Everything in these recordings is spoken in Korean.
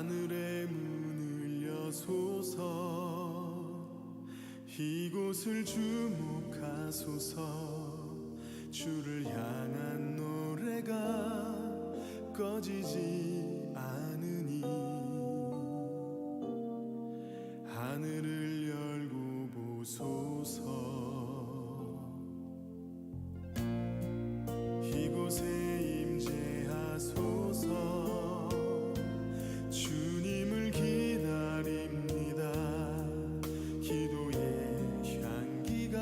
하늘의 문을 여소서 이곳을 주목하소서 주를 향한 노래가 꺼지지 않으니 하늘을 열고 보소서 이곳에 임재하소서 주님을 기다립니다 기도의 향기가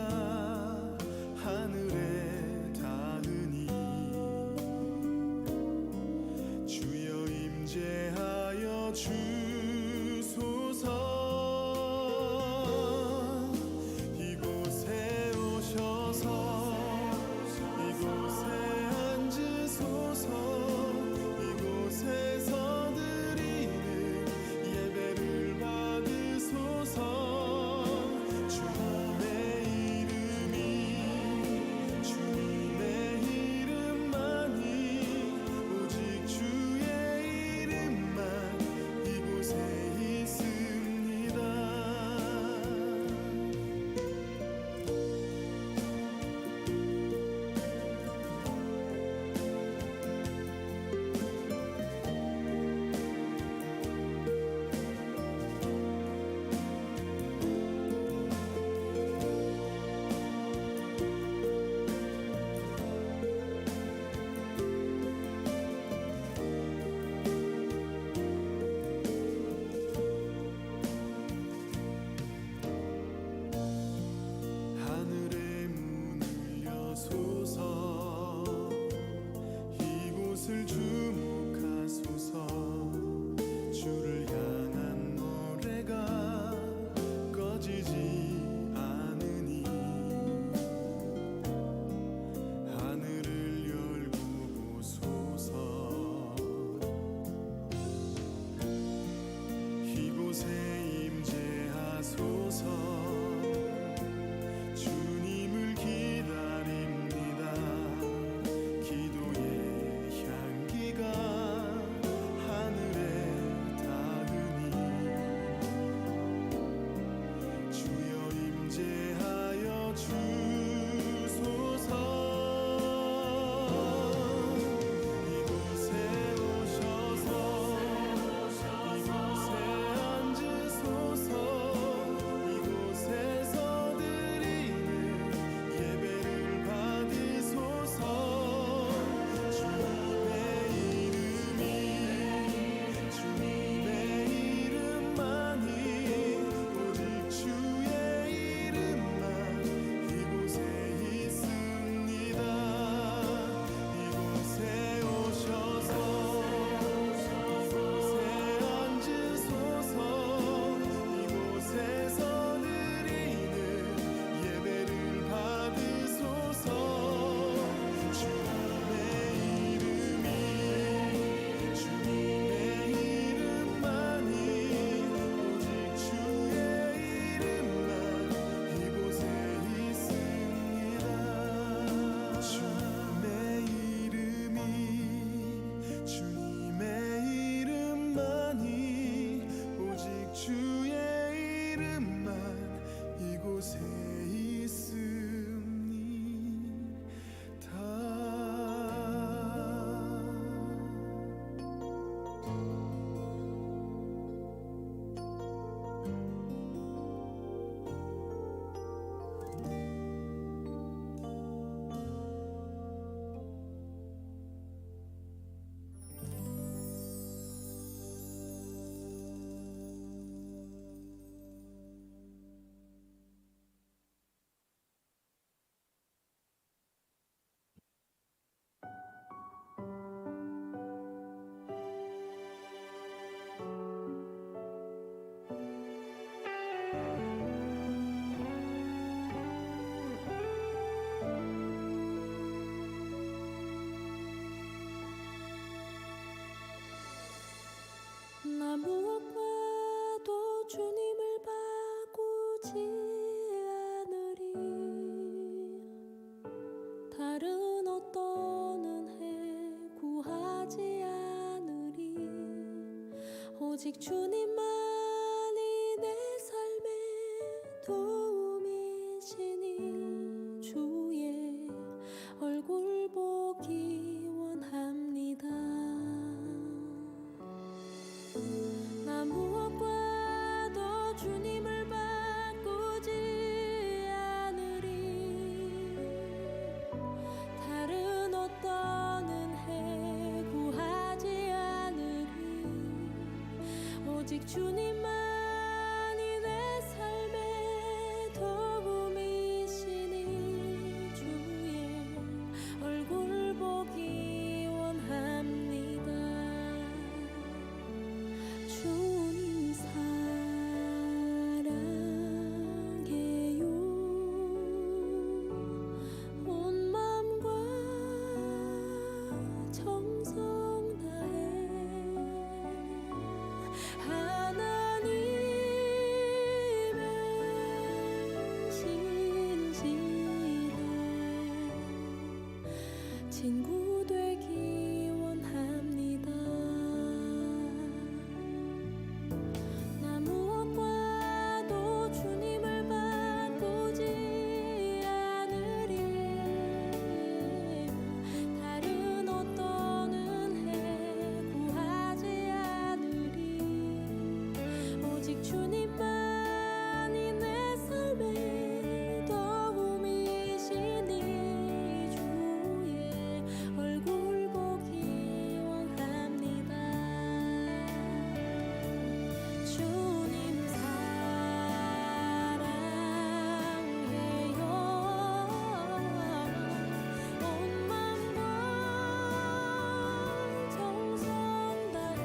하늘에 닿으니 주여 오직 주님만이 내 삶의 도움이시니 주의 얼굴 보기 원합니다. 나 무엇과도 주님을 바꾸지 않으리. 다른 어떤 은혜 구하지 않으리. 오직 주님만이 내 삶의 도움이시니 주의 얼굴 보기 원합니다. 주님 사랑해요. 온 맘과 정성 다해 하나님의 신실한 친구 되기 원합니다. 나 무엇과도 주님을 바꾸지 않으리. 다른 어떤 은혜 구하지 않으리. 오직 주님만이 내 삶의 도움이시니 주의 얼굴 보기 원합니다. 주님 사랑해요. 온 맘과 정성 다해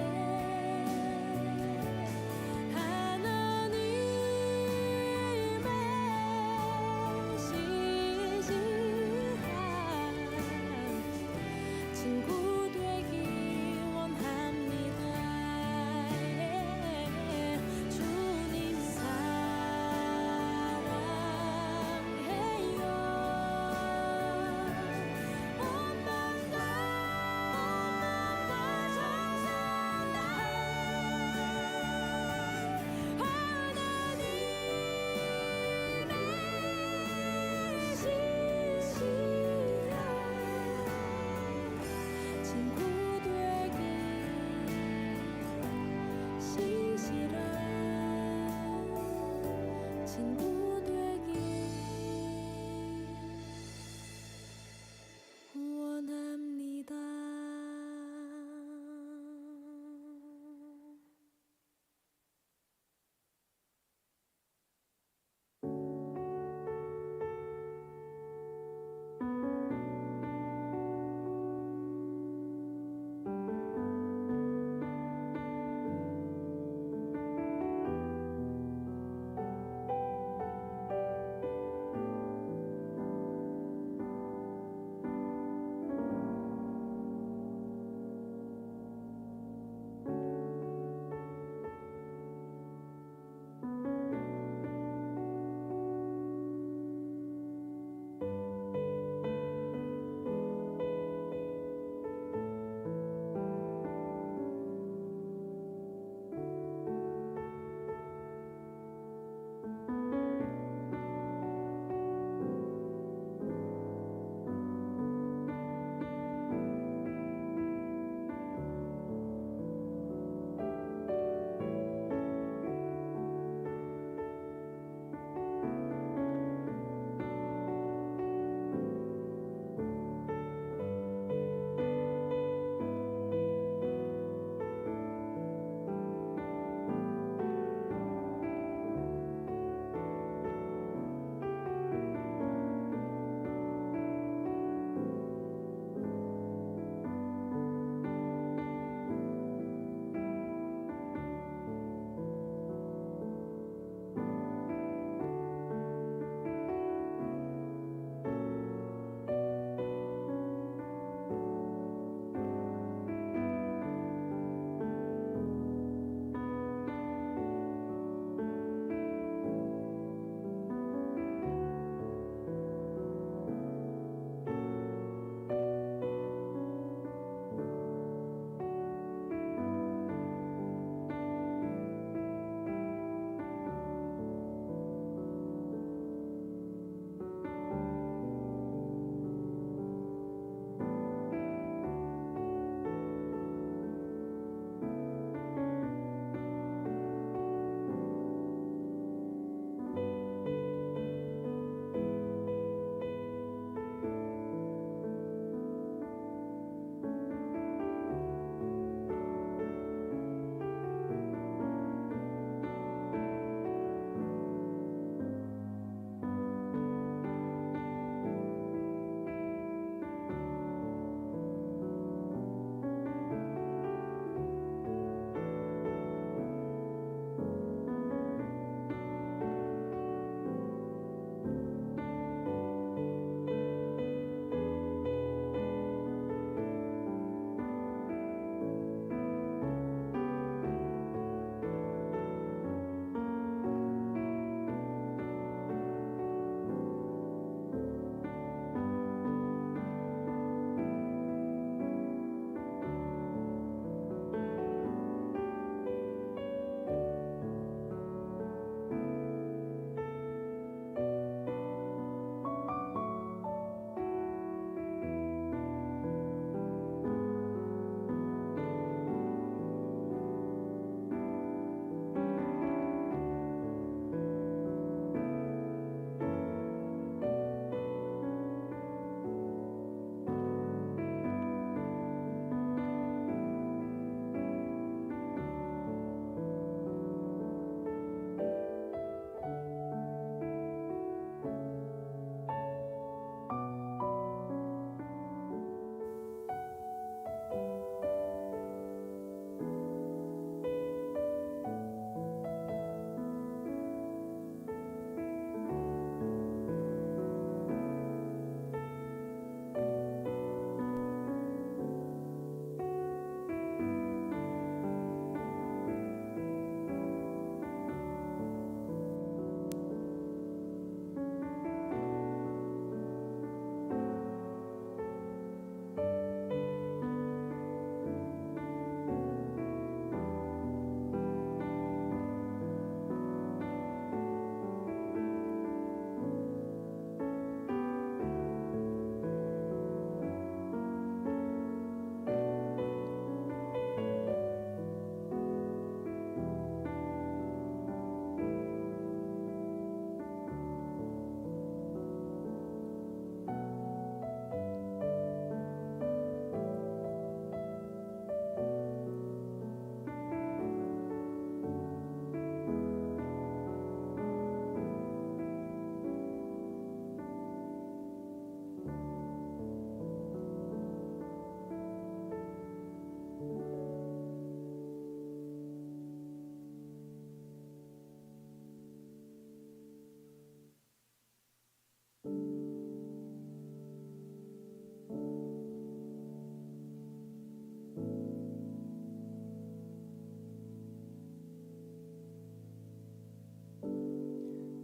하나님의 신실한 친구 되기 원합니다. 주님 사랑해요. 온 맘과 정성 다해 하나님의 신실한 친구 되기 신실한 친구 되기 원합니다.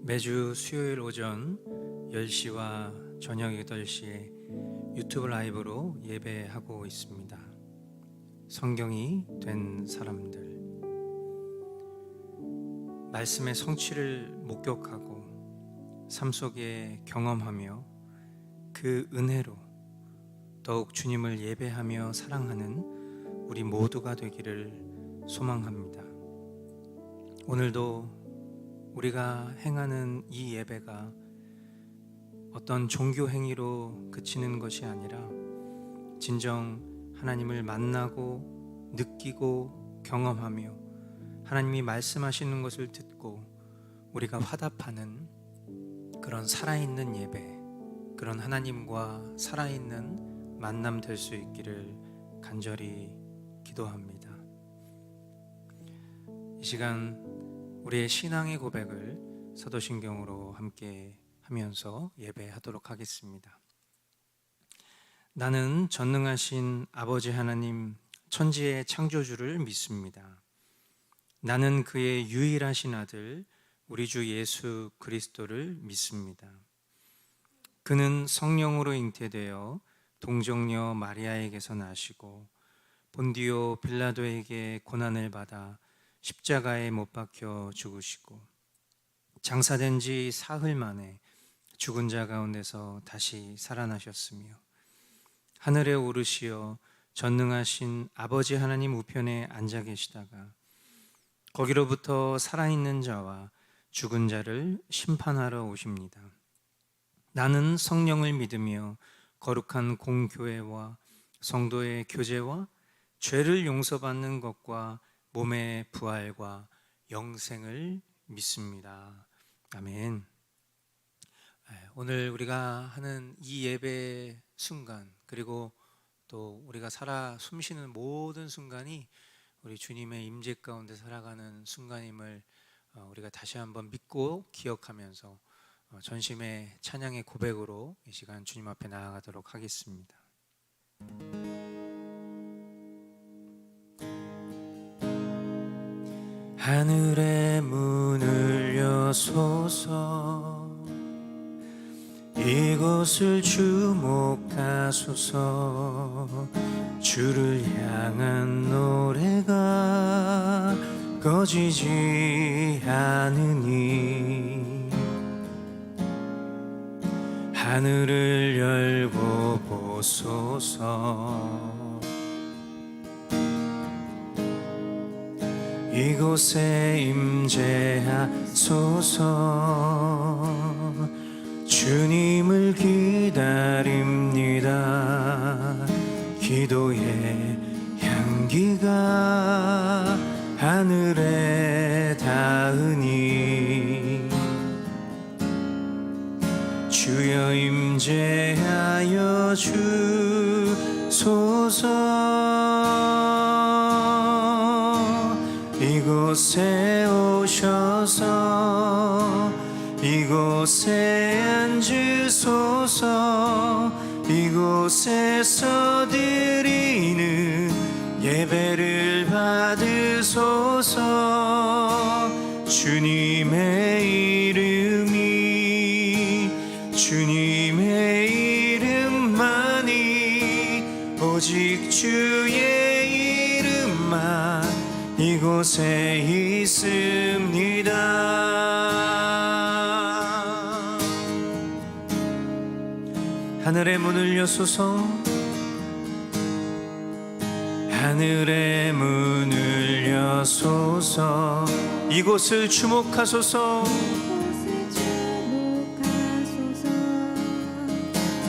매주 수요일 오전 10시와 저녁 8시에 유튜브 라이브로 예배하고 있습니다. 성경이 된 사람들, 말씀의 성취를 목격하고 삶 속에 경험하며 그 은혜로 더욱 주님을 예배하며 사랑하는 우리 모두가 되기를 소망합니다. 오늘도 우리가 행하는 이 예배가 어떤 종교 행위로 그치는 것이 아니라 진정 하나님을 만나고 느끼고 경험하며 하나님이 말씀하시는 것을 듣고 우리가 화답하는 그런 살아있는 예배, 그런 하나님과 살아있는 만남 될 수 있기를 간절히 기도합니다. 이 시간 우리의 신앙의 고백을 사도신경으로 함께 하면서 예배하도록 하겠습니다. 나는 전능하신 아버지 하나님, 천지의 창조주를 믿습니다. 나는 그의 유일하신 아들 우리 주 예수 그리스도를 믿습니다. 그는 성령으로 잉태되어 동정녀 마리아에게서 나시고 본디오 빌라도에게 고난을 받아 십자가에 못 박혀 죽으시고 장사된 지 사흘 만에 죽은 자 가운데서 다시 살아나셨으며 하늘에 오르시어 전능하신 아버지 하나님 우편에 앉아 계시다가 거기로부터 살아있는 자와 죽은 자를 심판하러 오십니다. 나는 성령을 믿으며 거룩한 공교회와 성도의 교제와 죄를 용서받는 것과 몸의 부활과 영생을 믿습니다. 아멘. 오늘 우리가 하는 이 예배 순간, 그리고 또 우리가 살아 숨쉬는 모든 순간이 우리 주님의 임재 가운데 살아가는 순간임을 우리가 다시 한번 믿고 기억하면서 전심의 찬양의 고백으로 이 시간 주님 앞에 나아가도록 하겠습니다. 하늘의 문을 여소서, 이곳을 주목하소서. 주를 향한 노래가 꺼지지 않으니 하늘을 열고 보소서. 이곳에 임재하소서. 주님을 기다립니다. 기도의 향기가 하늘에 닿으니 주여 임재하여 주소서. 이곳에 오셔서 이곳에 앉으소서. 이곳에서 드리는 예배를 받으소서. 주님의 이름만이 오직 주의 이름만 이곳에 있습니다. 하늘의 문을 여소서. 하늘의 문을 여소서. 이곳을 주목하소서.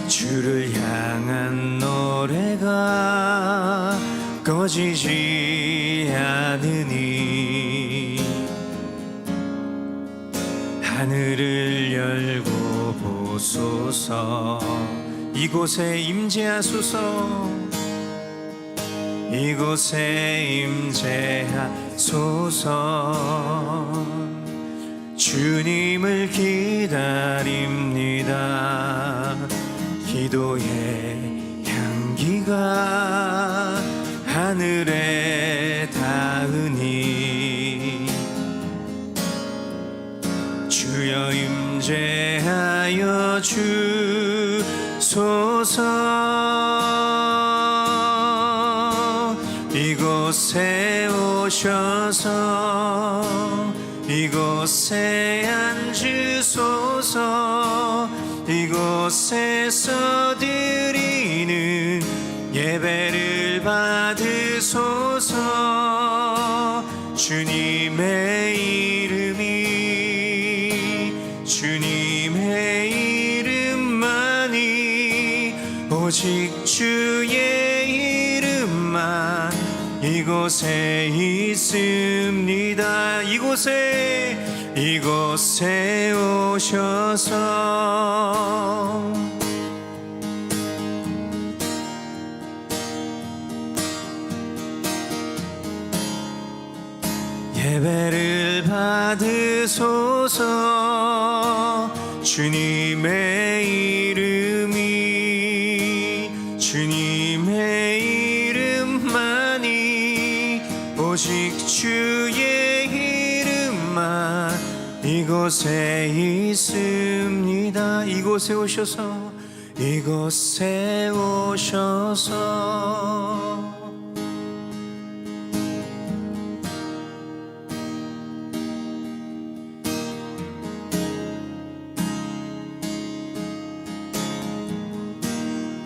주를 향한 노래가 꺼지지 않으니 하늘을 열고 보소서. 이곳에 임재하소서. 이곳에 임재하소서. 주님을 기다립니다. 기도의 향기가 하늘에 닿으니 주여 주소서. 이곳에 오셔서 이곳에 앉으소서. 이곳에서 드리는 예배를 받으소서. 주님의 이름만이 오직 주의 이름만 이곳에 있습니다. 이곳에 오셔서 예배를 받으소서. 주님의 이름만이 오직 주의 이름만 이곳에 있습니다. 이곳에 오셔서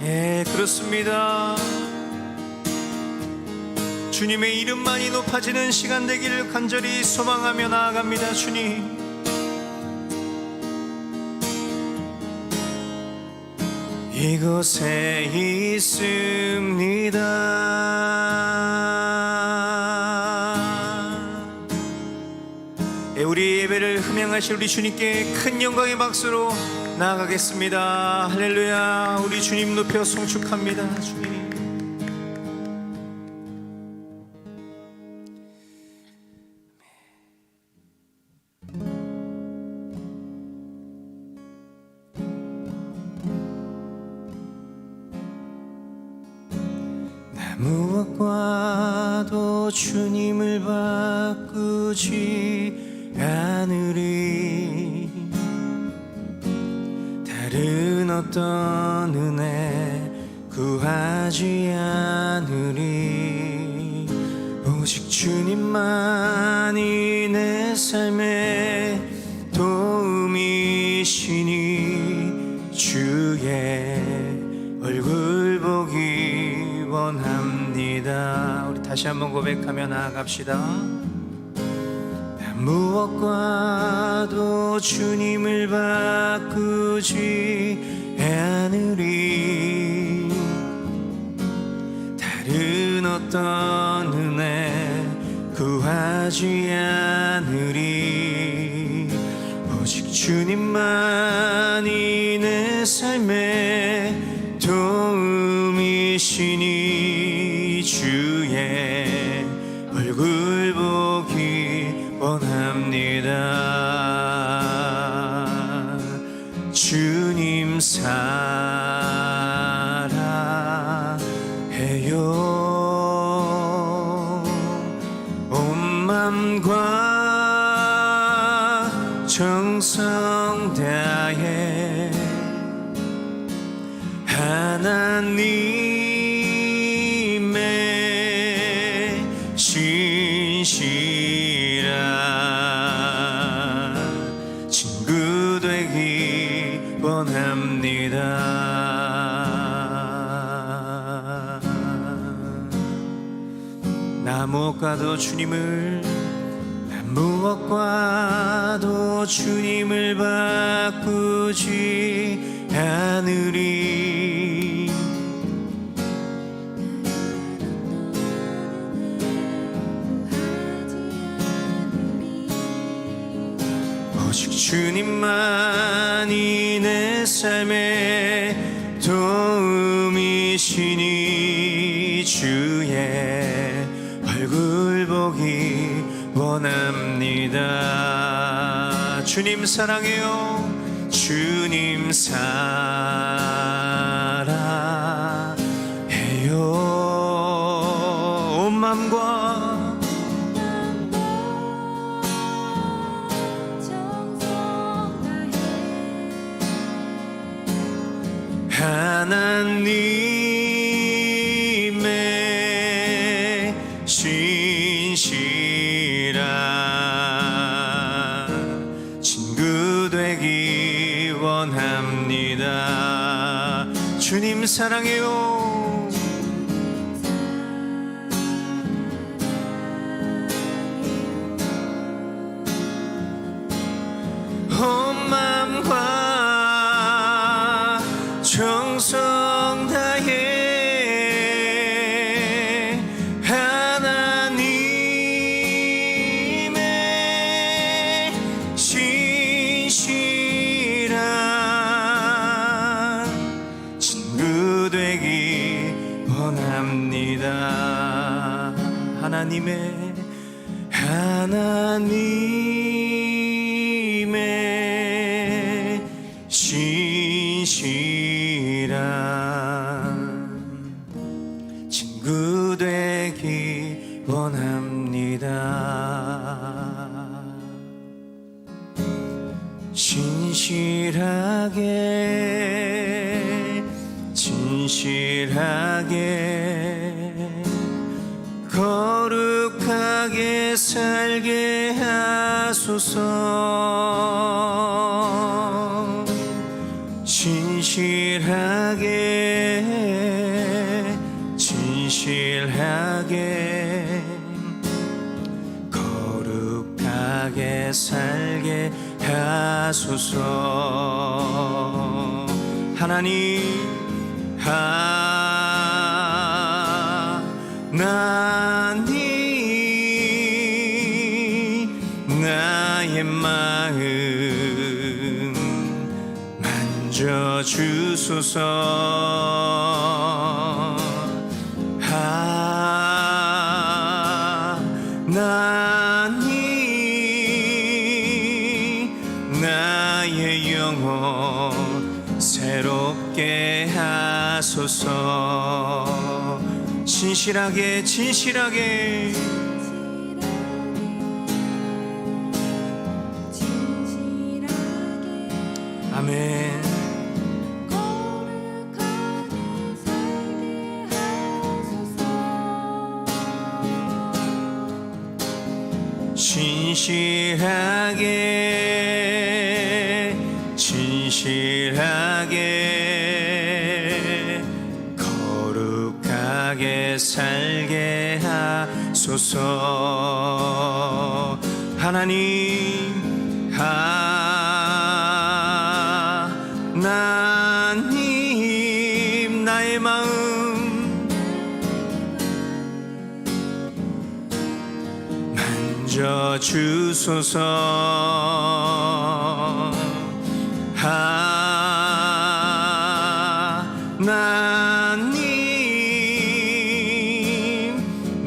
예, 그렇습니다. 주님의 이름만이 높아지는 시간 되기를 간절히 소망하며 나아갑니다. 주님, 이곳에 있습니다. 예, 우리 예배를 흠양하실 우리 주님께 큰 영광의 박수로 나아가겠습니다. 할렐루야. 우리 주님 높여 송축합니다. 주님, 나 무엇과도 주님을 바꾸지 않으리. 다른 어떤 은혜 구하지 않으리. 오직 주님만이 내 삶의 도움이시니 주의 얼굴 보기 원합니다. 우리 다시 한번 고백하며 나아갑시다. 무엇과도 주님을 바꾸지 않으리. 다른 어떤 은혜 구하지 않으리. 오직 주님만이 내 삶의 도움이시니 주의 얼굴 보기 원합니다. 주님 사랑해요. 온 맘과 정성 다해 하나님의 신실한 친구 되기 원합니다. 나 무엇과도 주님을 바꾸지 않으리. 오직 주님만이 내 삶의 도움이시니 주의 얼굴 보기 원합니다. 주님 사랑해요. 주님 사랑해요. 온 맘과 정성 다해 사랑해요. 온 마음과 정성 다해 하나님의 신실한 친구 되기 원합니다. 하나님의 신실한 친구 되기 원합니다. 진실하게 거룩하게 살게 하소서. 진실하게 거룩하게 살게 하소서. 하나님 나의 마음 만져주소서. 하나님 나의 영혼 새롭게 하소서. 진실하게 아멘. 거룩하게 살게 하소서. 진실하게 거룩하게 살게 하소서. 하나님 나의 마음 만져주소서. 하나님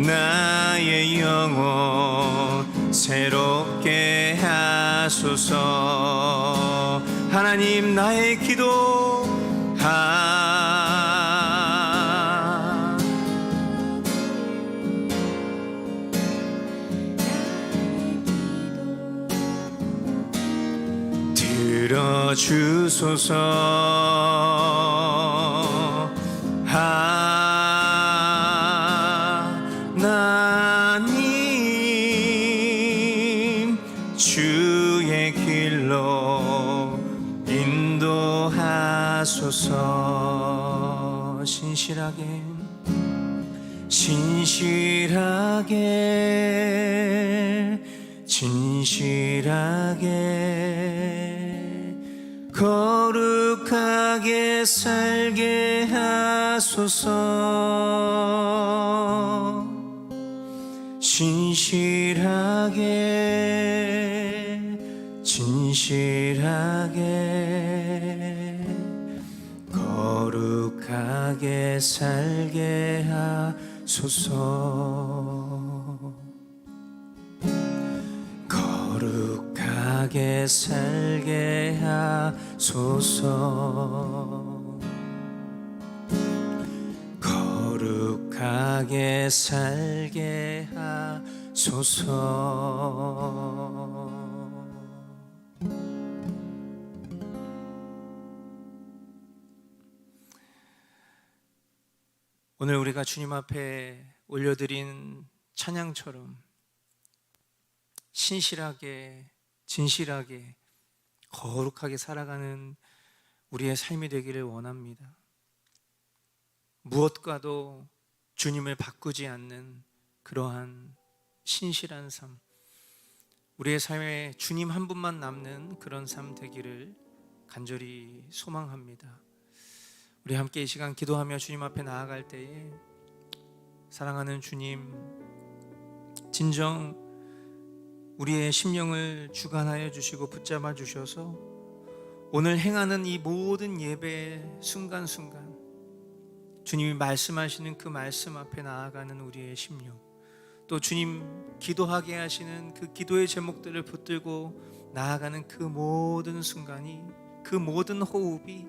나의 영혼 새롭게 하소서. 하나님 나의 기도 들어주소서. 하나님 주의 길로 인도하소서. 진실하게 거룩하게 살게 하소서. 진실하게 거룩하게 살게 하소서. 거룩하게 살게 하소서. 거룩하게 살게 하소서. 오늘 우리가 주님 앞에 올려드린 찬양처럼 신실하게, 진실하게, 거룩하게 살아가는 우리의 삶이 되기를 원합니다. 무엇과도 주님을 바꾸지 않는 그러한 신실한 삶, 우리의 삶에 주님 한 분만 남는 그런 삶 되기를 간절히 소망합니다. 우리 함께 이 시간 기도하며 주님 앞에 나아갈 때에 사랑하는 주님, 진정 우리의 심령을 주관하여 주시고 붙잡아 주셔서 오늘 행하는 이 모든 예배 순간순간 주님이 말씀하시는 그 말씀 앞에 나아가는 우리의 심령, 또 주님 기도하게 하시는 그 기도의 제목들을 붙들고 나아가는 그 모든 순간이, 그 모든 호흡이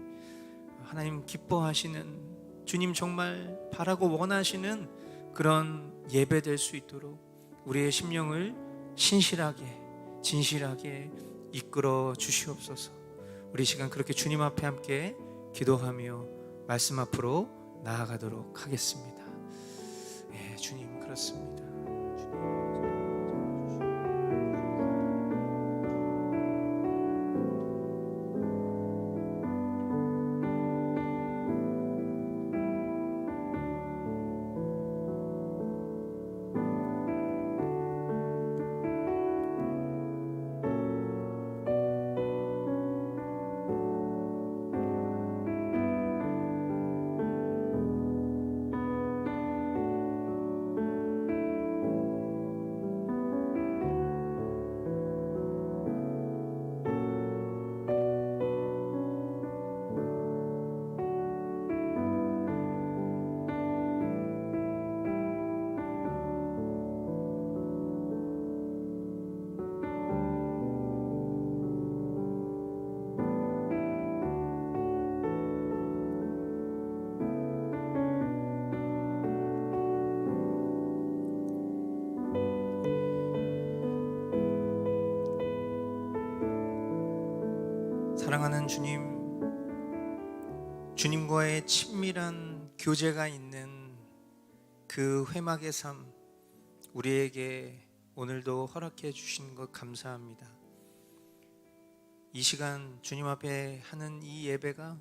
하나님 기뻐하시는, 주님 정말 바라고 원하시는 그런 예배 될 수 있도록 우리의 심령을 신실하게 진실하게 이끌어 주시옵소서. 우리 시간 그렇게 주님 앞에 함께 기도하며 말씀 앞으로 나아가도록 하겠습니다. 예, 주님 그렇습니다. 사랑하는 주님, 주님과의 친밀한 교제가 있는 그 회막의 삶, 우리에게 오늘도 허락해 주신 것 감사합니다. 이 시간 주님 앞에 하는 이 예배가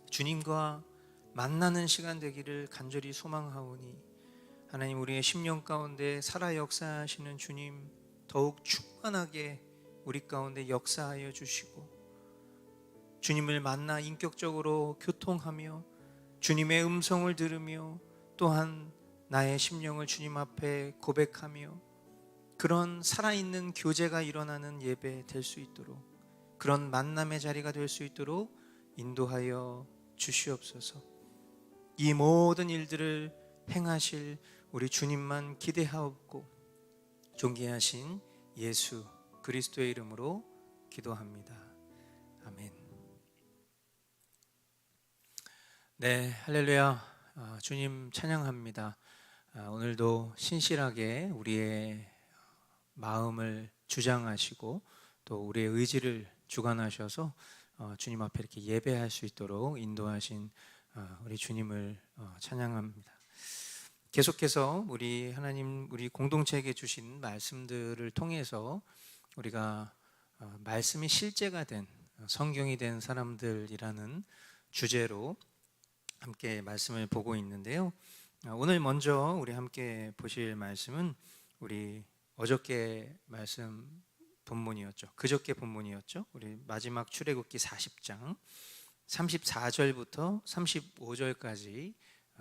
주님과 만나는 시간 되기를 간절히 소망하오니, 하나님 우리의 심령 가운데 살아 역사하시는 주님, 더욱 충만하게 우리 가운데 역사하여 주시고, 주님을 만나 인격적으로 교통하며 주님의 음성을 들으며 또한 나의 심령을 주님 앞에 고백하며 그런 살아있는 교제가 일어나는 예배 될 수 있도록, 그런 만남의 자리가 될 수 있도록 인도하여 주시옵소서. 이 모든 일들을 행하실 우리 주님만 기대하옵고 존귀하신 예수 그리스도의 이름으로 기도합니다. 아멘. 네, 할렐루야. 주님 찬양합니다. 오늘도 신실하게 우리의 마음을 주장하시고 또 우리의 의지를 주관하셔서 주님 앞에 이렇게 예배할 수 있도록 인도하신 우리 주님을 찬양합니다. 계속해서 우리 하나님, 우리 공동체에게 주신 말씀들을 통해서 우리가 말씀이 실제가 된, 성경이 된 사람들이라는 주제로 함께 말씀을 보고 있는데요. 오늘 먼저 우리 함께 보실 말씀은 우리 어저께 말씀 본문이었죠. 그저께 본문이었죠. 우리 마지막 출애굽기 40장 34절부터 35절까지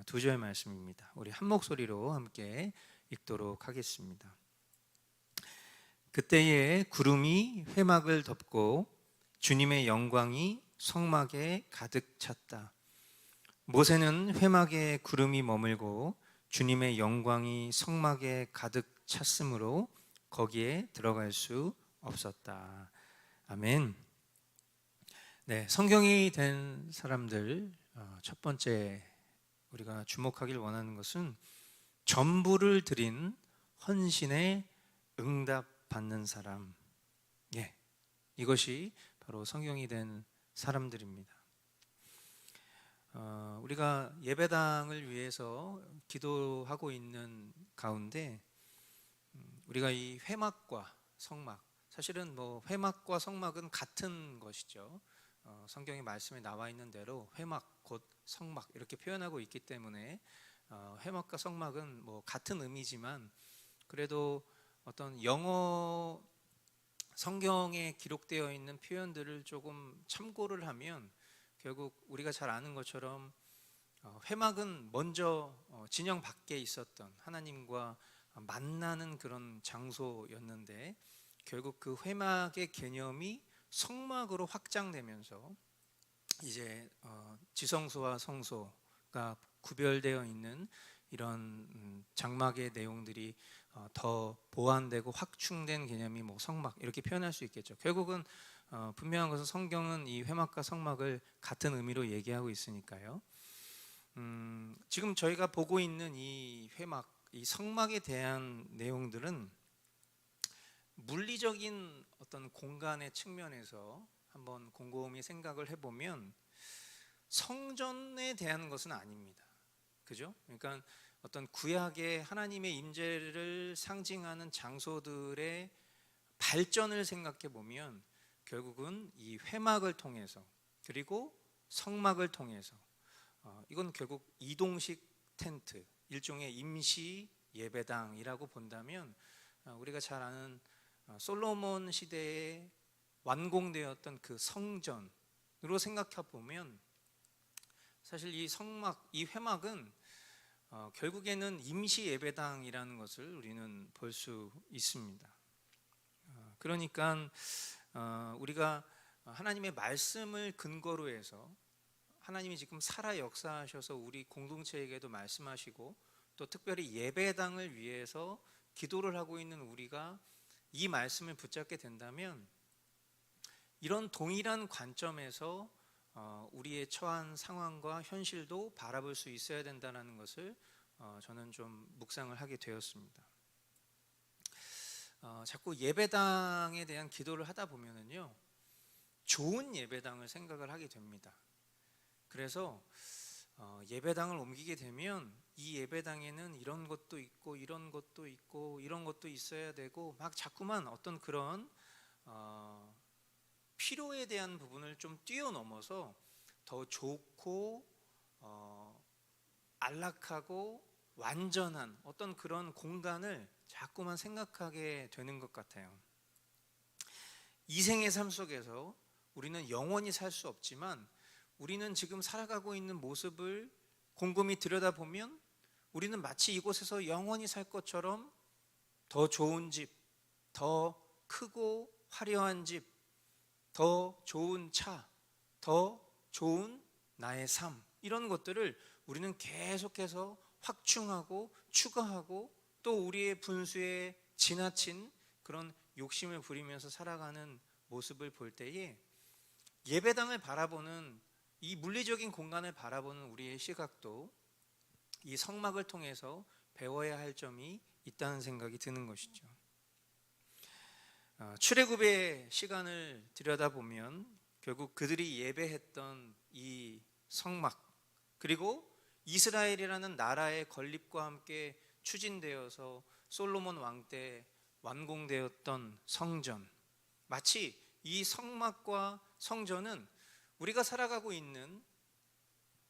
두 절 말씀입니다. 우리 한 목소리로 함께 읽도록 하겠습니다. 그때에 구름이 회막을 덮고 주님의 영광이 성막에 가득 찼다. 모세는 회막에 구름이 머물고 주님의 영광이 성막에 가득 찼으므로 거기에 들어갈 수 없었다. 아멘. 네, 성경이 된 사람들 첫 번째 우리가 주목하길 원하는 것은 전부를 드린 헌신에 응답받는 사람. 예, 이것이 바로 성경이 된 사람들입니다. 우리가 예배당을 위해서 기도하고 있는 가운데 우리가 이 회막과 성막, 사실은 뭐 회막과 성막은 같은 것이죠. 성경의 말씀에 나와 있는 대로 회막 곧 성막 이렇게 표현하고 있기 때문에 회막과 성막은 뭐 같은 의미지만 그래도 어떤 영어 성경에 기록되어 있는 표현들을 조금 참고를 하면 결국 우리가 잘 아는 것처럼 회막은 먼저 진영 밖에 있었던 하나님과 만나는 그런 장소였는데 결국 그 회막의 개념이 성막으로 확장되면서 이제 지성소와 성소가 구별되어 있는 이런 장막의 내용들이 더 보완되고 확충된 개념이 뭐 성막 이렇게 표현할 수 있겠죠. 결국은 분명한 것은 성경은 이 회막과 성막을 같은 의미로 얘기하고 있으니까요. 지금 저희가 보고 있는 이 회막, 이 성막에 대한 내용들은 물리적인 어떤 공간의 측면에서 한번 곰곰이 생각을 해보면 성전에 대한 것은 아닙니다. 그죠? 그러니까 어떤 구약의 하나님의 임재를 상징하는 장소들의 발전을 생각해 보면 결국은 이 회막을 통해서 그리고 성막을 통해서 이건 결국 이동식 텐트, 일종의 임시 예배당이라고 본다면 우리가 잘 아는 솔로몬 시대에 완공되었던 그 성전으로 생각해 보면 사실 이 성막, 이 회막은 결국에는 임시 예배당이라는 것을 우리는 볼 수 있습니다. 그러니까 우리가 하나님의 말씀을 근거로 해서 하나님이 지금 살아 역사하셔서 우리 공동체에게도 말씀하시고 또 특별히 예배당을 위해서 기도를 하고 있는 우리가 이 말씀을 붙잡게 된다면 이런 동일한 관점에서 우리의 처한 상황과 현실도 바라볼 수 있어야 된다는 것을 저는 좀 묵상을 하게 되었습니다. 자꾸 예배당에 대한 기도를 하다 보면은요, 좋은 예배당을 생각을 하게 됩니다. 그래서 예배당을 옮기게 되면 이 예배당에는 이런 것도 있고 이런 것도 있고 이런 것도 있어야 되고 막 자꾸만 어떤 그런 필요에 대한 부분을 좀 뛰어넘어서 더 좋고 안락하고 완전한 어떤 그런 공간을 자꾸만 생각하게 되는 것 같아요. 이 생의 삶 속에서 우리는 영원히 살 수 없지만 우리는 지금 살아가고 있는 모습을 곰곰이 들여다보면 우리는 마치 이곳에서 영원히 살 것처럼 더 좋은 집, 더 크고 화려한 집, 더 좋은 차, 더 좋은 나의 삶, 이런 것들을 우리는 계속해서 확충하고 추가하고 또 우리의 분수에 지나친 그런 욕심을 부리면서 살아가는 모습을 볼 때에 예배당을 바라보는 이 물리적인 공간을 바라보는 우리의 시각도 이 성막을 통해서 배워야 할 점이 있다는 생각이 드는 것이죠. 출애굽의 시간을 들여다보면 결국 그들이 예배했던 이 성막 그리고 이스라엘이라는 나라의 건립과 함께 추진되어서 솔로몬 왕 때 완공되었던 성전, 마치 이 성막과 성전은 우리가 살아가고 있는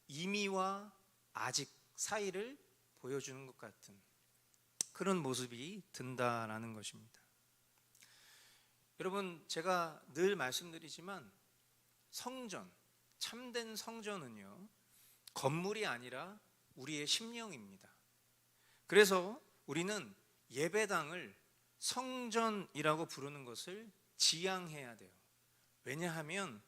이미와 아직 사이를 보여주는 것 같은 그런 모습이 든다라는 것입니다. 여러분, 제가 늘 말씀드리지만 성전, 참된 성전은요, 건물이 아니라 우리의 심령입니다. 그래서 우리는 예배당을 성전이라고 부르는 것을 지향해야 돼요. 왜냐하면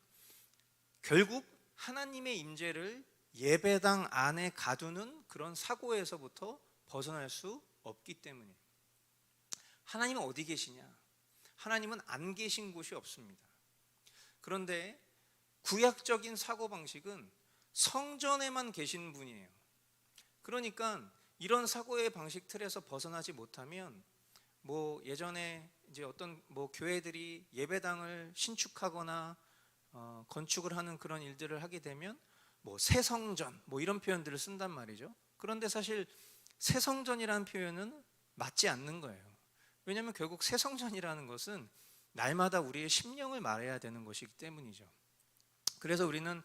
결국 하나님의 임재를 예배당 안에 가두는 그런 사고에서부터 벗어날 수 없기 때문이에요. 하나님은 어디 계시냐? 하나님은 안 계신 곳이 없습니다. 그런데 구약적인 사고방식은 성전에만 계신 분이에요. 그러니까 이런 사고의 방식 틀에서 벗어나지 못하면 예전에 이제 어떤 교회들이 예배당을 신축하거나 건축을 하는 그런 일들을 하게 되면 새 성전 이런 표현들을 쓴단 말이죠. 그런데 사실 새 성전이라는 표현은 맞지 않는 거예요. 왜냐하면 결국 새 성전이라는 것은 날마다 우리의 심령을 말해야 되는 것이기 때문이죠. 그래서 우리는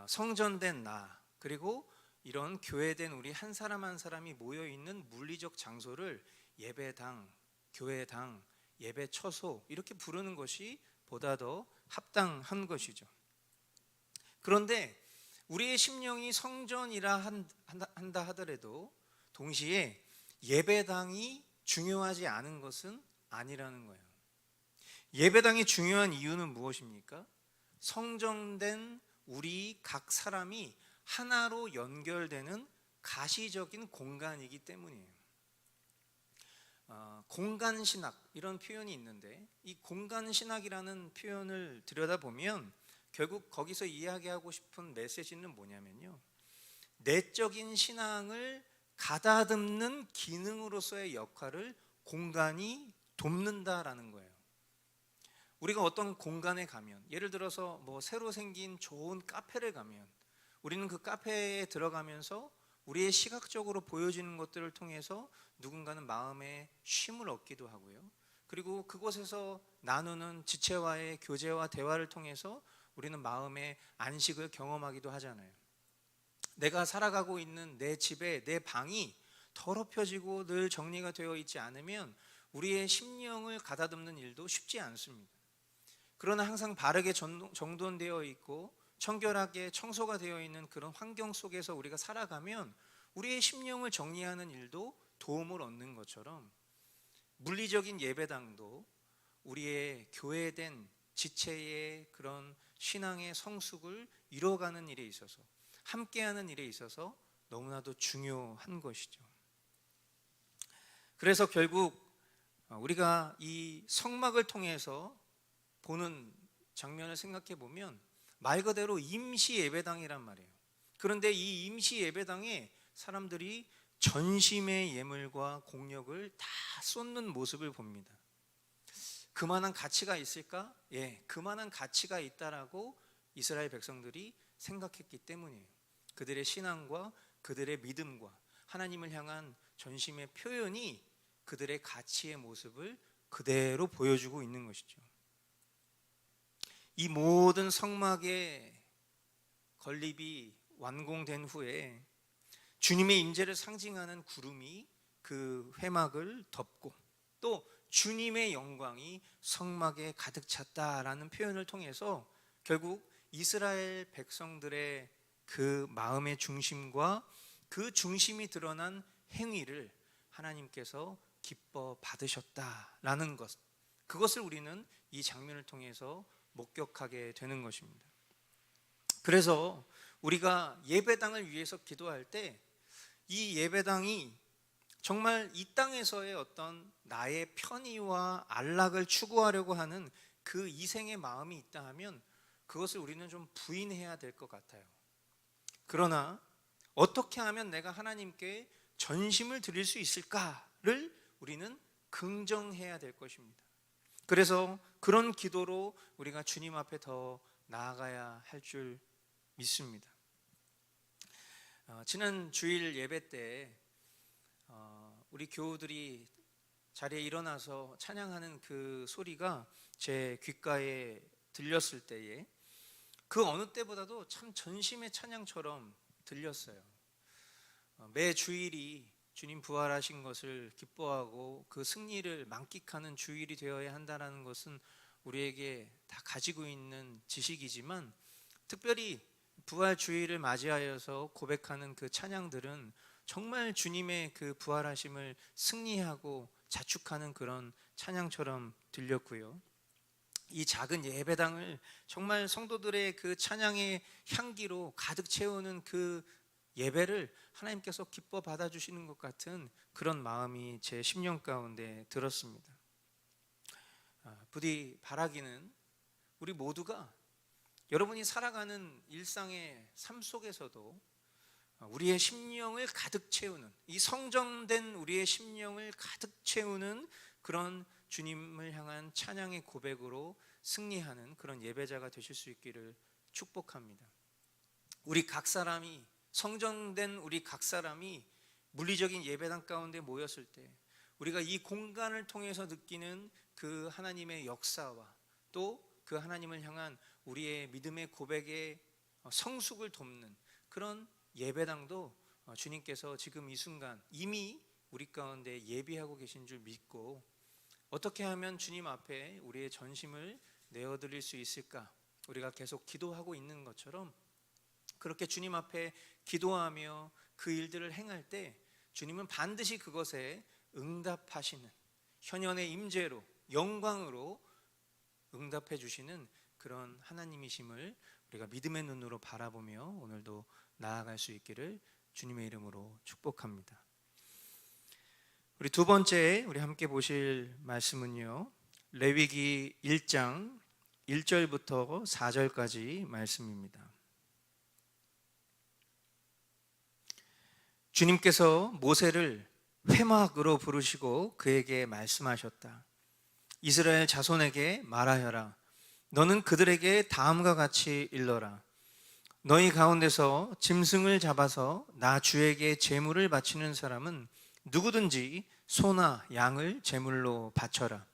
성전된 나, 그리고 이런 교회된 우리 한 사람 한 사람이 모여 있는 물리적 장소를 예배당, 교회당, 예배처소 이렇게 부르는 것이 보다 더 합당한 것이죠. 그런데 우리의 심령이 성전이라 한다 하더라도 동시에 예배당이 중요하지 않은 것은 아니라는 거예요. 예배당이 중요한 이유는 무엇입니까? 성전된 우리 각 사람이 하나로 연결되는 가시적인 공간이기 때문이에요. 공간신학 이런 표현이 있는데 이 공간신학이라는 표현을 들여다보면 결국 거기서 이야기하고 싶은 메시지는 뭐냐면요, 내적인 신앙을 가다듬는 기능으로서의 역할을 공간이 돕는다라는 거예요. 우리가 어떤 공간에 가면, 예를 들어서 뭐 새로 생긴 좋은 카페를 가면 우리는 그 카페에 들어가면서 우리의 시각적으로 보여지는 것들을 통해서 누군가는 마음의 쉼을 얻기도 하고요, 그리고 그곳에서 나누는 지체와의 교제와 대화를 통해서 우리는 마음의 안식을 경험하기도 하잖아요. 내가 살아가고 있는 내 집에 내 방이 더럽혀지고 늘 정리가 되어 있지 않으면 우리의 심령을 가다듬는 일도 쉽지 않습니다. 그러나 항상 바르게 정돈되어 있고 청결하게 청소가 되어 있는 그런 환경 속에서 우리가 살아가면 우리의 심령을 정리하는 일도 도움을 얻는 것처럼 물리적인 예배당도 우리의 교회된 지체의 그런 신앙의 성숙을 이뤄가는 일에 있어서, 함께하는 일에 있어서 너무나도 중요한 것이죠. 그래서 결국 우리가 이 성막을 통해서 보는 장면을 생각해 보면 말 그대로 임시 예배당이란 말이에요. 그런데 이 임시 예배당에 사람들이 전심의 예물과 공력을 다 쏟는 모습을 봅니다. 그만한 가치가 있을까? 예, 그만한 가치가 있다라고 이스라엘 백성들이 생각했기 때문이에요. 그들의 신앙과 그들의 믿음과 하나님을 향한 전심의 표현이 그들의 가치의 모습을 그대로 보여주고 있는 것이죠. 이 모든 성막의 건립이 완공된 후에 주님의 임재를 상징하는 구름이 그 회막을 덮고 또 주님의 영광이 성막에 가득 찼다라는 표현을 통해서 결국 이스라엘 백성들의 그 마음의 중심과 그 중심이 드러난 행위를 하나님께서 기뻐 받으셨다라는 것, 그것을 우리는 이 장면을 통해서 목격하게 되는 것입니다. 그래서 우리가 예배당을 위해서 기도할 때 이 예배당이 정말 이 땅에서의 어떤 나의 편의와 안락을 추구하려고 하는 그 이생의 마음이 있다 하면 그것을 우리는 좀 부인해야 될 것 같아요. 그러나 어떻게 하면 내가 하나님께 전심을 드릴 수 있을까를 우리는 긍정해야 될 것입니다. 그래서 그런 기도로 우리가 주님 앞에 더 나아가야 할 줄 믿습니다. 지난 주일 예배 때 우리 교우들이 자리에 일어나서 찬양하는 그 소리가 제 귓가에 들렸을 때에 그 어느 때보다도 참 전심의 찬양처럼 들렸어요. 매 주일이 주님 부활하신 것을 기뻐하고 그 승리를 만끽하는 주일이 되어야 한다는 것은 우리에게 다 가지고 있는 지식이지만 특별히 부활 주일을 맞이하여서 고백하는 그 찬양들은 정말 주님의 그 부활하심을 승리하고 자축하는 그런 찬양처럼 들렸고요. 이 작은 예배당을 정말 성도들의 그 찬양의 향기로 가득 채우는 그 예배를 하나님께서 기뻐 받아주시는 것 같은 그런 마음이 제 심령 가운데 들었습니다. 부디 바라기는 우리 모두가 여러분이 살아가는 일상의 삶 속에서도 우리의 심령을 가득 채우는, 이 성정된 우리의 심령을 가득 채우는 그런 주님을 향한 찬양의 고백으로 승리하는 그런 예배자가 되실 수 있기를 축복합니다. 우리 각 사람이, 성정된 우리 각 사람이 물리적인 예배당 가운데 모였을 때 우리가 이 공간을 통해서 느끼는 그 하나님의 역사와 또 그 하나님을 향한 우리의 믿음의 고백의 성숙을 돕는 그런 예배당도 주님께서 지금 이 순간 이미 우리 가운데 예비하고 계신 줄 믿고 어떻게 하면 주님 앞에 우리의 전심을 내어드릴 수 있을까? 우리가 계속 기도하고 있는 것처럼 그렇게 주님 앞에 기도하며 그 일들을 행할 때 주님은 반드시 그것에 응답하시는 현연의 임재로 영광으로 응답해 주시는 그런 하나님이심을 우리가 믿음의 눈으로 바라보며 오늘도 나아갈 수 있기를 주님의 이름으로 축복합니다. 우리 두 번째 우리 함께 보실 말씀은요, 레위기 1장 1절부터 4절까지 말씀입니다. 주님께서 모세를 회막으로 부르시고 그에게 말씀하셨다. 이스라엘 자손에게 말하여라. 너는 그들에게 다음과 같이 일러라. 너희 가운데서 짐승을 잡아서 나 주에게 제물을 바치는 사람은 누구든지 소나 양을 제물로 바쳐라.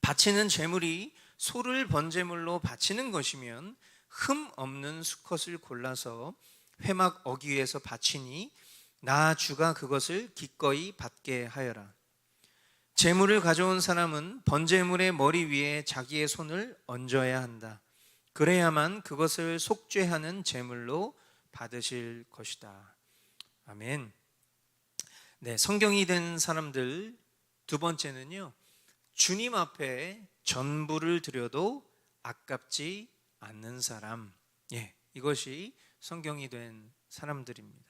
바치는 제물이 소를 번제물로 바치는 것이면 흠 없는 수컷을 골라서 회막 어귀에서 바치니 나 주가 그것을 기꺼이 받게 하여라. 제물을 가져온 사람은 번제물의 머리 위에 자기의 손을 얹어야 한다. 그래야만 그것을 속죄하는 제물로 받으실 것이다. 아멘. 네, 성경이 된 사람들 두 번째는요, 주님 앞에 전부를 드려도 아깝지 않는 사람. 예, 이것이 성경이 된 사람들입니다.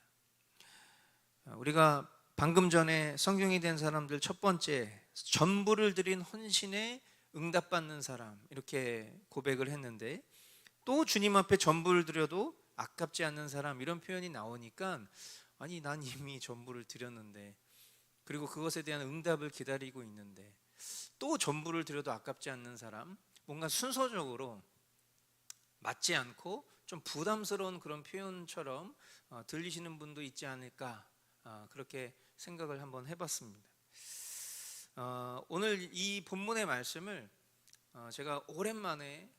우리가 방금 전에 성경이 된 사람들 첫 번째, 전부를 드린 헌신에 응답받는 사람, 이렇게 고백을 했는데, 또 주님 앞에 전부를 드려도 아깝지 않는 사람, 이런 표현이 나오니까 아니 난 이미 전부를 드렸는데, 그리고 그것에 대한 응답을 기다리고 있는데 또 전부를 드려도 아깝지 않는 사람, 뭔가 순서적으로 맞지 않고 좀 부담스러운 그런 표현처럼 들리시는 분도 있지 않을까, 그렇게 생각을 한번 해봤습니다. 오늘 이 본문의 말씀을 제가 오랜만에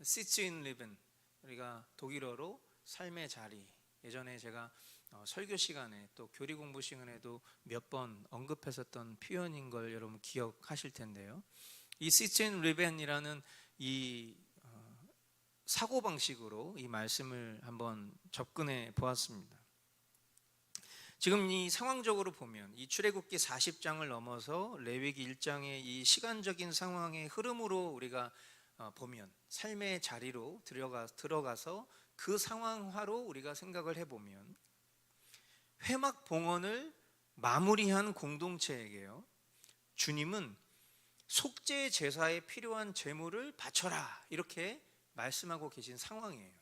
Sitz in Leben, 우리가 독일어로 삶의 자리, 예전에 제가 설교 시간에 또 교리 공부 시간에도 몇 번 언급했었던 표현인 걸 여러분 기억하실 텐데요. 이 Sitz in Leben이라는 이 사고방식으로 이 말씀을 한번 접근해 보았습니다. 지금 이 상황적으로 보면 이 출애굽기 40장을 넘어서 레위기 1장의 이 시간적인 상황의 흐름으로 우리가 보면 삶의 자리로 들어가서 그 상황화로 우리가 생각을 해보면 회막 봉헌을 마무리한 공동체에게요, 주님은 속죄 제사에 필요한 제물을 바쳐라 이렇게 말씀하고 계신 상황이에요.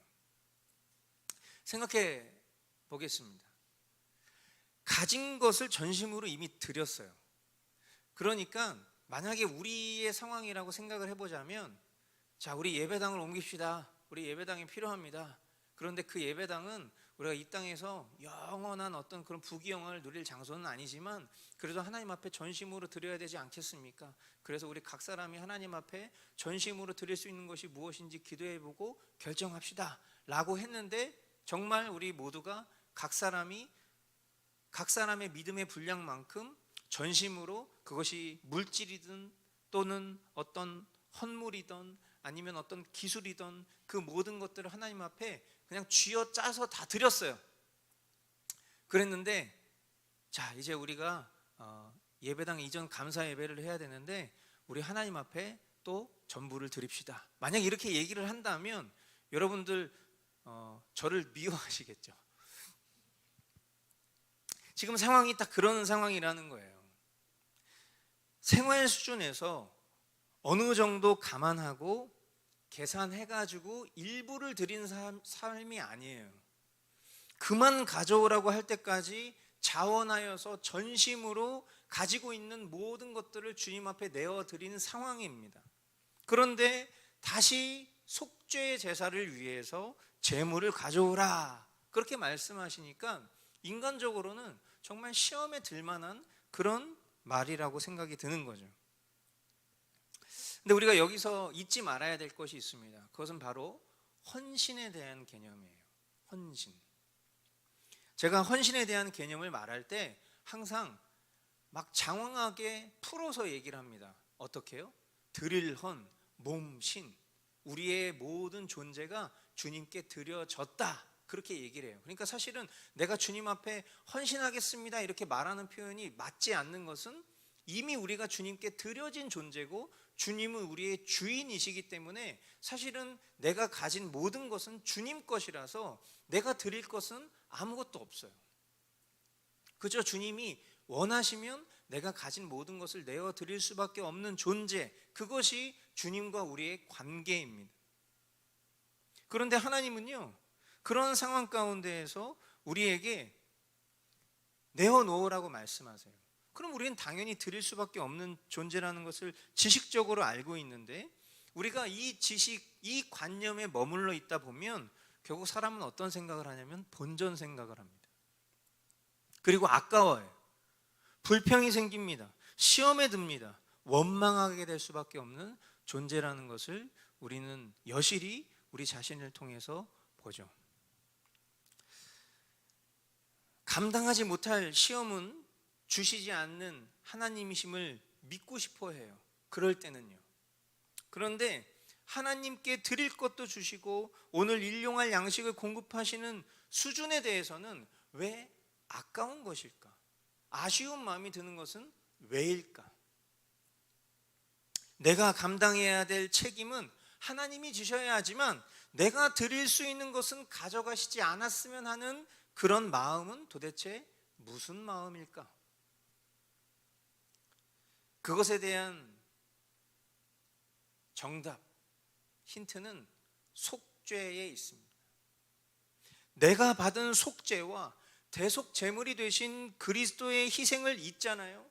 생각해 보겠습니다. 가진 것을 전심으로 이미 드렸어요. 그러니까 만약에 우리의 상황이라고 생각을 해보자면, 자, 우리 예배당을 옮깁시다. 우리 예배당이 필요합니다. 그런데 그 예배당은 우리가 이 땅에서 영원한 어떤 그런 부귀영화를 누릴 장소는 아니지만 그래도 하나님 앞에 전심으로 드려야 되지 않겠습니까? 그래서 우리 각 사람이 하나님 앞에 전심으로 드릴 수 있는 것이 무엇인지 기도해보고 결정합시다 라고 했는데, 정말 우리 모두가 각 사람의 믿음의 분량만큼 전심으로, 그것이 물질이든 또는 어떤 헌물이든 아니면 어떤 기술이든 그 모든 것들을 하나님 앞에 그냥 쥐어짜서 다 드렸어요. 그랬는데, 자, 이제 우리가 예배당 이전 감사 예배를 해야 되는데 우리 하나님 앞에 또 전부를 드립시다. 만약 이렇게 얘기를 한다면 여러분들 저를 미워하시겠죠. 지금 상황이 딱 그런 상황이라는 거예요. 생활 수준에서 어느 정도 감안하고 계산해가지고 일부를 드린 삶이 아니에요. 그만 가져오라고 할 때까지 자원하여서 전심으로 가지고 있는 모든 것들을 주님 앞에 내어드리는 상황입니다. 그런데 다시 속죄의 제사를 위해서 제물을 가져오라 그렇게 말씀하시니까 인간적으로는 정말 시험에 들만한 그런 말이라고 생각이 드는 거죠. 근데 우리가 여기서 잊지 말아야 될 것이 있습니다. 그것은 바로 헌신에 대한 개념이에요. 헌신. 제가 헌신에 대한 개념을 말할 때 항상 막 장황하게 풀어서 얘기를 합니다. 어떻게요? 드릴 헌, 몸, 신, 우리의 모든 존재가 주님께 드려졌다, 그렇게 얘기를 해요. 그러니까 사실은 내가 주님 앞에 헌신하겠습니다 이렇게 말하는 표현이 맞지 않는 것은 이미 우리가 주님께 드려진 존재고 주님은 우리의 주인이시기 때문에 사실은 내가 가진 모든 것은 주님 것이라서 내가 드릴 것은 아무것도 없어요. 그저 주님이 원하시면 내가 가진 모든 것을 내어 드릴 수밖에 없는 존재, 그것이 주님과 우리의 관계입니다. 그런데 하나님은요, 그런 상황 가운데에서 우리에게 내어놓으라고 말씀하세요. 그럼 우리는 당연히 드릴 수밖에 없는 존재라는 것을 지식적으로 알고 있는데, 우리가 이 지식, 이 관념에 머물러 있다 보면 결국 사람은 어떤 생각을 하냐면 본전 생각을 합니다. 그리고 아까워요. 불평이 생깁니다. 시험에 듭니다. 원망하게 될 수밖에 없는 존재라는 것을 우리는 여실히 우리 자신을 통해서 보죠. 감당하지 못할 시험은 주시지 않는 하나님이심을 믿고 싶어 해요. 그럴 때는요. 그런데 하나님께 드릴 것도 주시고 오늘 일용할 양식을 공급하시는 수준에 대해서는 왜 아까운 것일까? 아쉬운 마음이 드는 것은 왜일까? 내가 감당해야 될 책임은 하나님이 지셔야 하지만 내가 드릴 수 있는 것은 가져가시지 않았으면 하는 그런 마음은 도대체 무슨 마음일까? 그것에 대한 정답, 힌트는 속죄에 있습니다. 내가 받은 속죄와 대속 제물이 되신 그리스도의 희생을 잊잖아요.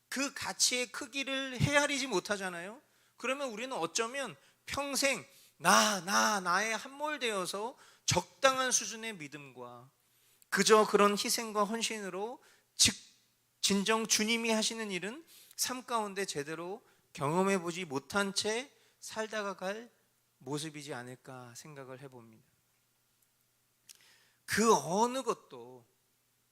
그 가치의 크기를 헤아리지 못하잖아요. 그러면 우리는 어쩌면 평생 나에 함몰되어서 적당한 수준의 믿음과 그저 그런 희생과 헌신으로 진정 주님이 하시는 일은 삶 가운데 제대로 경험해 보지 못한 채 살다가 갈 모습이지 않을까 생각을 해봅니다. 그 어느 것도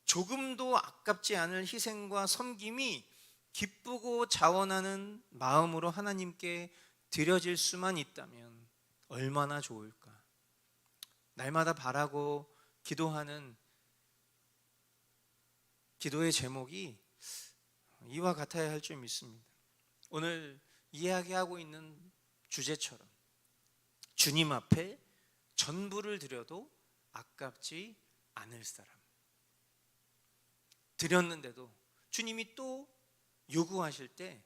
조금도 아깝지 않을 희생과 섬김이 기쁘고 자원하는 마음으로 하나님께 드려질 수만 있다면 얼마나 좋을까. 날마다 바라고 기도하는 기도의 제목이 이와 같아야 할 줄 믿습니다. 오늘 이야기하고 있는 주제처럼 주님 앞에 전부를 드려도 아깝지 않을 사람, 드렸는데도 주님이 또 요구하실 때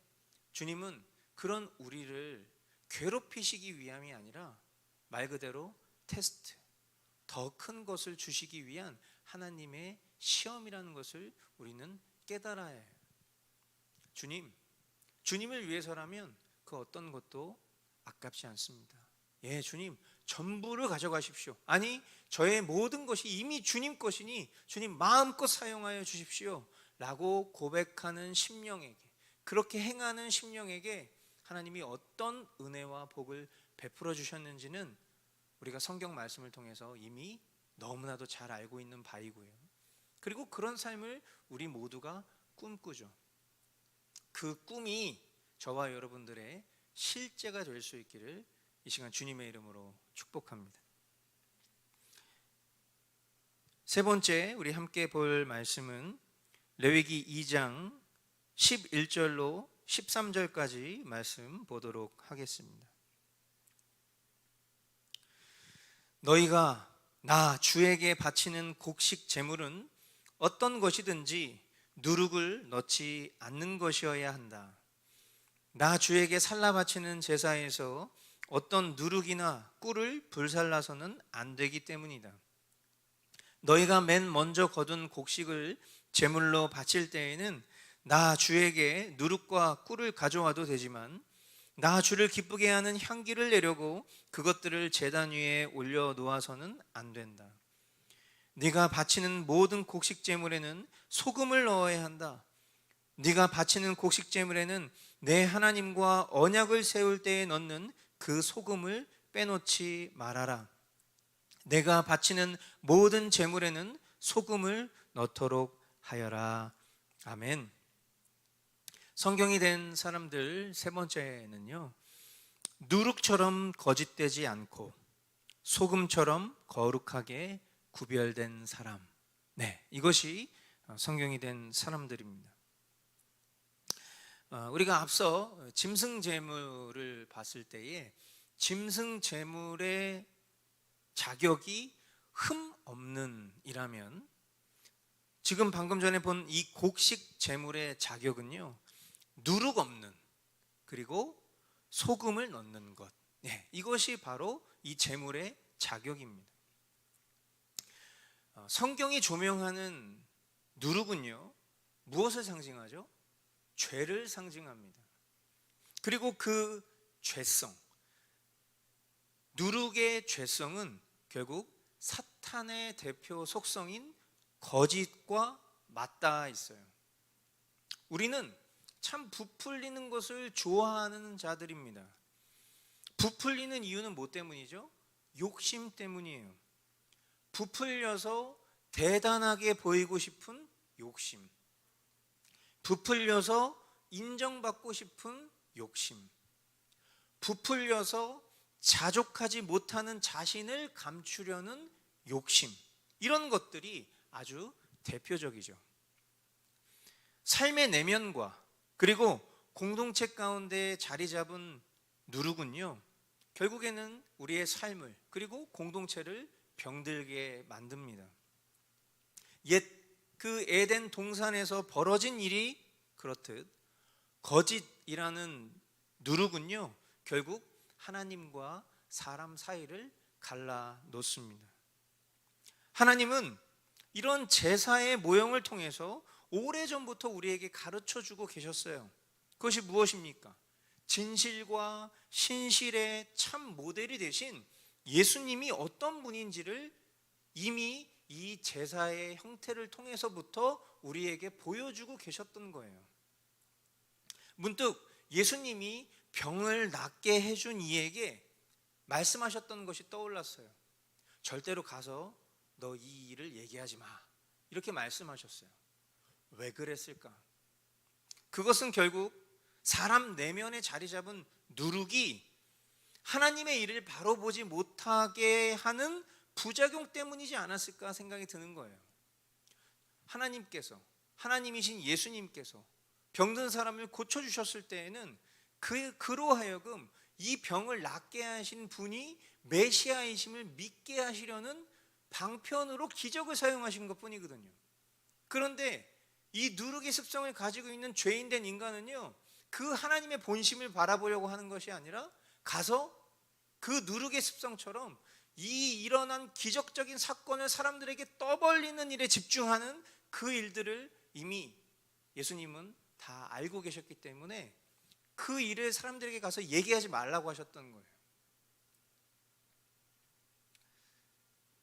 주님은 그런 우리를 괴롭히시기 위함이 아니라 말 그대로 테스트, 더 큰 것을 주시기 위한 하나님의 시험이라는 것을 우리는 깨달아야 해요. 주님을 위해서라면 그 어떤 것도 아깝지 않습니다. 예, 주님 전부를 가져가십시오. 아니, 저의 모든 것이 이미 주님 것이니 주님 마음껏 사용하여 주십시오 라고 고백하는 심령에게, 그렇게 행하는 심령에게 하나님이 어떤 은혜와 복을 베풀어 주셨는지는 우리가 성경 말씀을 통해서 이미 너무나도 잘 알고 있는 바이고요. 그리고 그런 삶을 우리 모두가 꿈꾸죠. 그 꿈이 저와 여러분들의 실제가 될 수 있기를 이 시간 주님의 이름으로 축복합니다. 세 번째 우리 함께 볼 말씀은 레위기 2장 11절로 13절까지 말씀 보도록 하겠습니다. 너희가 나 주에게 바치는 곡식 제물은 어떤 것이든지 누룩을 넣지 않는 것이어야 한다. 나 주에게 살라 바치는 제사에서 어떤 누룩이나 꿀을 불살라서는 안 되기 때문이다. 너희가 맨 먼저 거둔 곡식을 제물로 바칠 때에는 나 주에게 누룩과 꿀을 가져와도 되지만 나 주를 기쁘게 하는 향기를 내려고 그것들을 제단 위에 올려 놓아서는 안 된다. 네가 바치는 모든 곡식 제물에는 소금을 넣어야 한다. 네가 바치는 곡식 제물에는 내 하나님과 언약을 세울 때에 넣는 그 소금을 빼놓지 말아라. 내가 바치는 모든 제물에는 소금을 넣도록 하여라. 아멘. 성경이 된 사람들 세 번째는요, 누룩처럼 거짓되지 않고 소금처럼 거룩하게 구별된 사람. 네, 이것이 성경이 된 사람들입니다. 우리가 앞서 짐승 제물을 봤을 때에 짐승 제물의 자격이 흠 없는 이라면, 지금 방금 전에 본 이 곡식 제물의 자격은요, 누룩 없는, 그리고 소금을 넣는 것. 네, 이것이 바로 이 제물의 자격입니다. 성경이 조명하는 누룩은요, 무엇을 상징하죠? 죄를 상징합니다. 그리고 그 죄성, 누룩의 죄성은 결국 사탄의 대표 속성인 거짓과 맞닿아 있어요. 우리는 참 부풀리는 것을 좋아하는 자들입니다. 부풀리는 이유는 뭐 때문이죠? 욕심 때문이에요. 부풀려서 대단하게 보이고 싶은 욕심, 부풀려서 인정받고 싶은 욕심, 부풀려서 자족하지 못하는 자신을 감추려는 욕심, 이런 것들이 아주 대표적이죠. 삶의 내면과 그리고 공동체 가운데 자리 잡은 누룩은요, 결국에는 우리의 삶을 그리고 공동체를 병들게 만듭니다. 옛 그 에덴 동산에서 벌어진 일이 그렇듯 거짓이라는 누룩은요, 결국 하나님과 사람 사이를 갈라 놓습니다. 하나님은 이런 제사의 모형을 통해서 오래전부터 우리에게 가르쳐 주고 계셨어요. 그것이 무엇입니까? 진실과 신실의 참 모델이 되신 예수님이 어떤 분인지를 이미 이 제사의 형태를 통해서부터 우리에게 보여주고 계셨던 거예요. 문득 예수님이 병을 낫게 해준 이에게 말씀하셨던 것이 떠올랐어요. 절대로 가서 너 이 일을 얘기하지 마, 이렇게 말씀하셨어요. 왜 그랬을까? 그것은 결국 사람 내면에 자리 잡은 누룩이 하나님의 일을 바로 보지 못하게 하는 부작용 때문이지 않았을까 생각이 드는 거예요. 하나님이신 예수님께서 병든 사람을 고쳐주셨을 때에는 그로 하여금 이 병을 낫게 하신 분이 메시아이심을 믿게 하시려는 방편으로 기적을 사용하신 것뿐이거든요. 그런데 이 누룩의 습성을 가지고 있는 죄인된 인간은요, 그 하나님의 본심을 바라보려고 하는 것이 아니라 가서 그 누룩의 습성처럼 이 일어난 기적적인 사건을 사람들에게 떠벌리는 일에 집중하는 그 일들을 이미 예수님은 다 알고 계셨기 때문에 그 일을 사람들에게 가서 얘기하지 말라고 하셨던 거예요.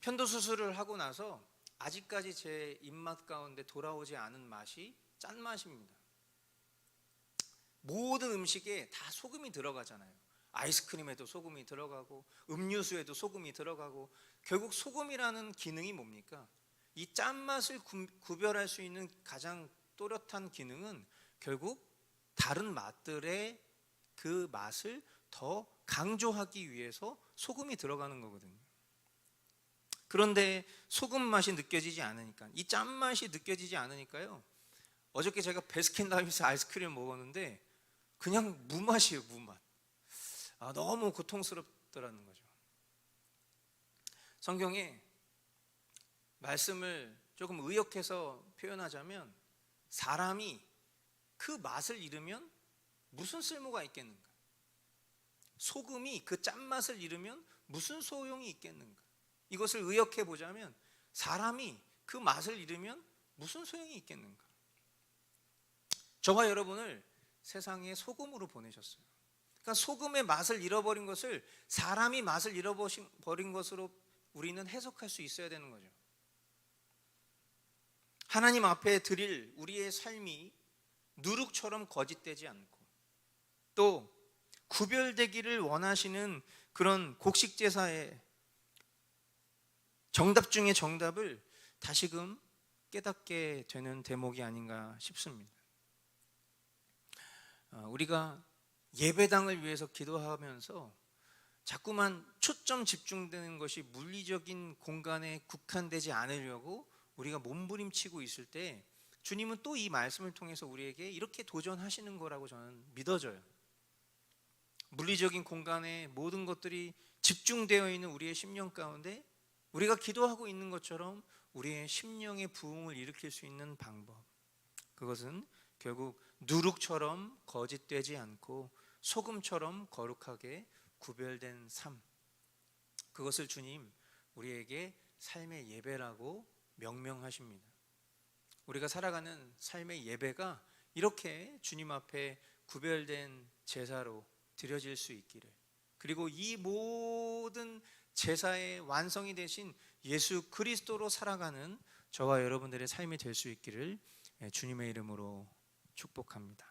편도 수술을 하고 나서 아직까지 제 입맛 가운데 돌아오지 않은 맛이 짠맛입니다. 모든 음식에 다 소금이 들어가잖아요. 아이스크림에도 소금이 들어가고 음료수에도 소금이 들어가고, 결국 소금이라는 기능이 뭡니까? 이 짠맛을 구별할 수 있는 가장 또렷한 기능은 결국 다른 맛들의 그 맛을 더 강조하기 위해서 소금이 들어가는 거거든요. 그런데 소금 맛이 느껴지지 않으니까, 이 짠맛이 느껴지지 않으니까요, 어저께 제가 베스킨라빈스 아이스크림을 먹었는데 그냥 무맛이에요. 무맛. 너무 고통스럽더라는 거죠. 성경에 말씀을 조금 의역해서 표현하자면, 사람이 그 맛을 잃으면 무슨 쓸모가 있겠는가? 소금이 그 짠맛을 잃으면 무슨 소용이 있겠는가? 이것을 의역해 보자면, 사람이 그 맛을 잃으면 무슨 소용이 있겠는가? 저와 여러분을 세상에 소금으로 보내셨어요. 그러니까 소금의 맛을 잃어버린 것을 사람이 맛을 잃어버린 것으로 우리는 해석할 수 있어야 되는 거죠. 하나님 앞에 드릴 우리의 삶이 누룩처럼 거짓되지 않고, 또 구별되기를 원하시는 그런 곡식 제사의 정답 중에 정답을 다시금 깨닫게 되는 대목이 아닌가 싶습니다. 우리가 예배당을 위해서 기도하면서 자꾸만 초점 집중되는 것이 물리적인 공간에 국한되지 않으려고 우리가 몸부림치고 있을 때 주님은 또 이 말씀을 통해서 우리에게 이렇게 도전하시는 거라고 저는 믿어져요. 물리적인 공간에 모든 것들이 집중되어 있는 우리의 심령 가운데 우리가 기도하고 있는 것처럼 우리의 심령의 부흥을 일으킬 수 있는 방법, 그것은 결국 누룩처럼 거짓되지 않고 소금처럼 거룩하게 구별된 삶, 그것을 주님 우리에게 삶의 예배라고 명명하십니다. 우리가 살아가는 삶의 예배가 이렇게 주님 앞에 구별된 제사로 드려질 수 있기를, 그리고 이 모든 제사의 완성이 되신 예수 그리스도로 살아가는 저와 여러분들의 삶이 될 수 있기를 주님의 이름으로 축복합니다.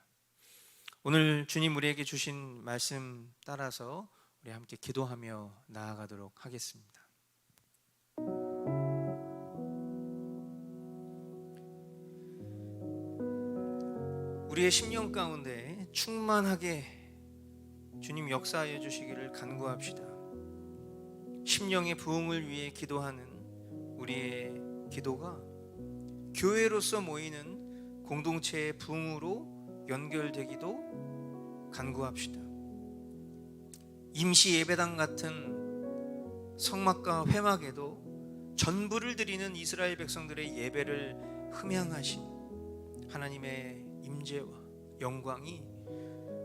오늘 주님 우리에게 주신 말씀 따라서 우리 함께 기도하며 나아가도록 하겠습니다. 우리의 심령 가운데 충만하게 주님 역사하여 주시기를 간구합시다. 심령의 부흥을 위해 기도하는 우리의 기도가 교회로서 모이는 공동체의 부흥으로 연결되기도 간구합시다. 임시 예배당 같은 성막과 회막에도 전부를 드리는 이스라엘 백성들의 예배를 흠양하신 하나님의 임재와 영광이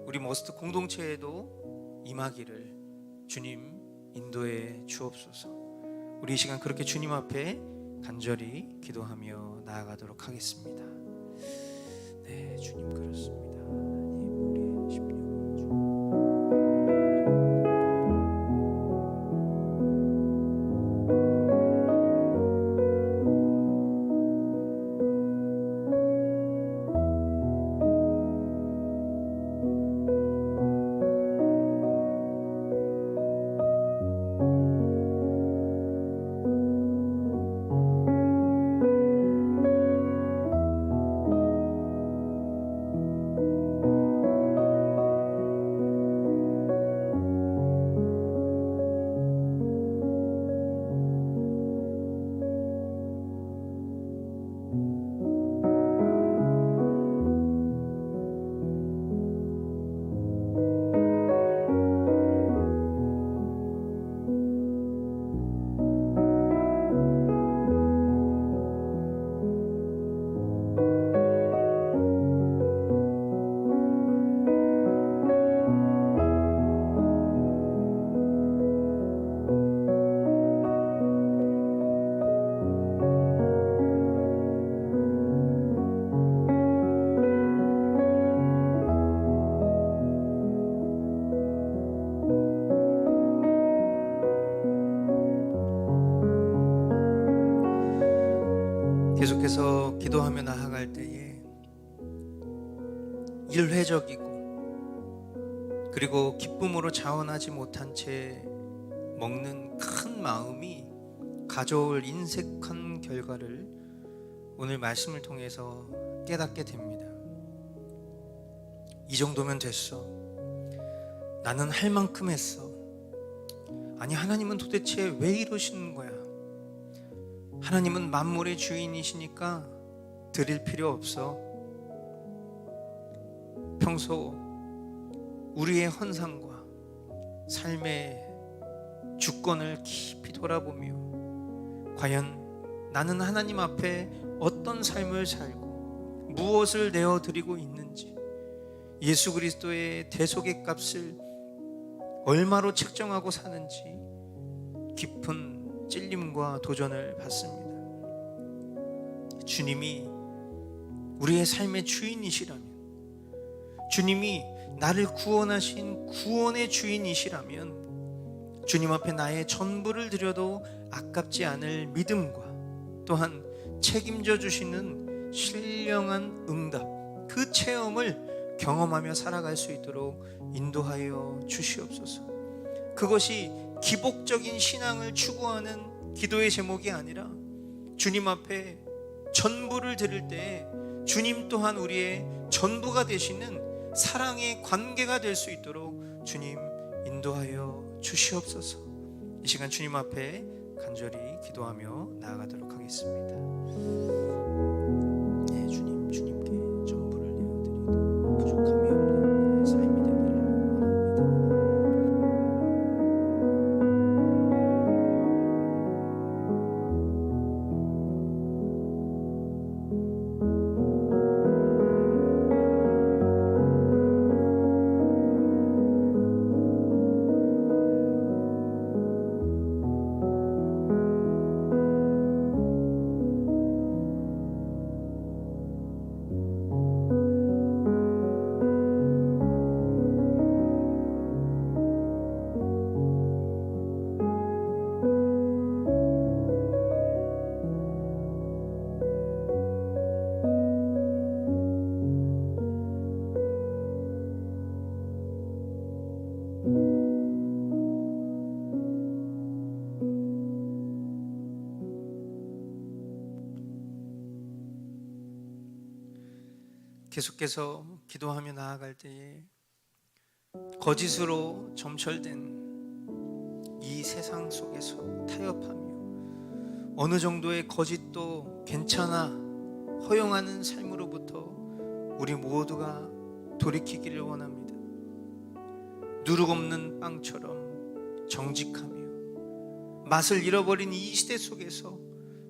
우리 머스트 공동체에도 임하기를 주님 인도해 주옵소서. 우리 이 시간 그렇게 주님 앞에 간절히 기도하며 나아가도록 하겠습니다. 네, 주님 그렇습니다. 우리의 심령 계속해서 기도하며 나아갈 때에 일회적이고 그리고 기쁨으로 자원하지 못한 채 먹는 큰 마음이 가져올 인색한 결과를 오늘 말씀을 통해서 깨닫게 됩니다. 이 정도면 됐어. 나는 할 만큼 했어. 아니, 하나님은 도대체 왜 이러시는 거야? 하나님은 만물의 주인이시니까 드릴 필요 없어. 평소 우리의 헌상과 삶의 주권을 깊이 돌아보며 과연 나는 하나님 앞에 어떤 삶을 살고 무엇을 내어드리고 있는지, 예수 그리스도의 대속의 값을 얼마로 책정하고 사는지 깊은 찔림과 도전을 받습니다. 주님이 우리의 삶의 주인이시라면, 주님이 나를 구원하신 구원의 주인이시라면 주님 앞에 나의 전부를 드려도 아깝지 않을 믿음과 또한 책임져 주시는 신령한 응답, 그 체험을 경험하며 살아갈 수 있도록 인도하여 주시옵소서. 그것이 기복적인 신앙을 추구하는 기도의 제목이 아니라 주님 앞에 전부를 드릴 때 주님 또한 우리의 전부가 되시는 사랑의 관계가 될 수 있도록 주님 인도하여 주시옵소서. 이 시간 주님 앞에 간절히 기도하며 나아가도록 하겠습니다. 네, 주님께 전부를 내어드리고 부족함이 없는 나의 삶이 되기를 원합니다. 계속해서 기도하며 나아갈 때에 거짓으로 점철된 이 세상 속에서 타협하며 어느 정도의 거짓도 괜찮아 허용하는 삶으로부터 우리 모두가 돌이키기를 원합니다. 누룩 없는 빵처럼 정직하며 맛을 잃어버린 이 시대 속에서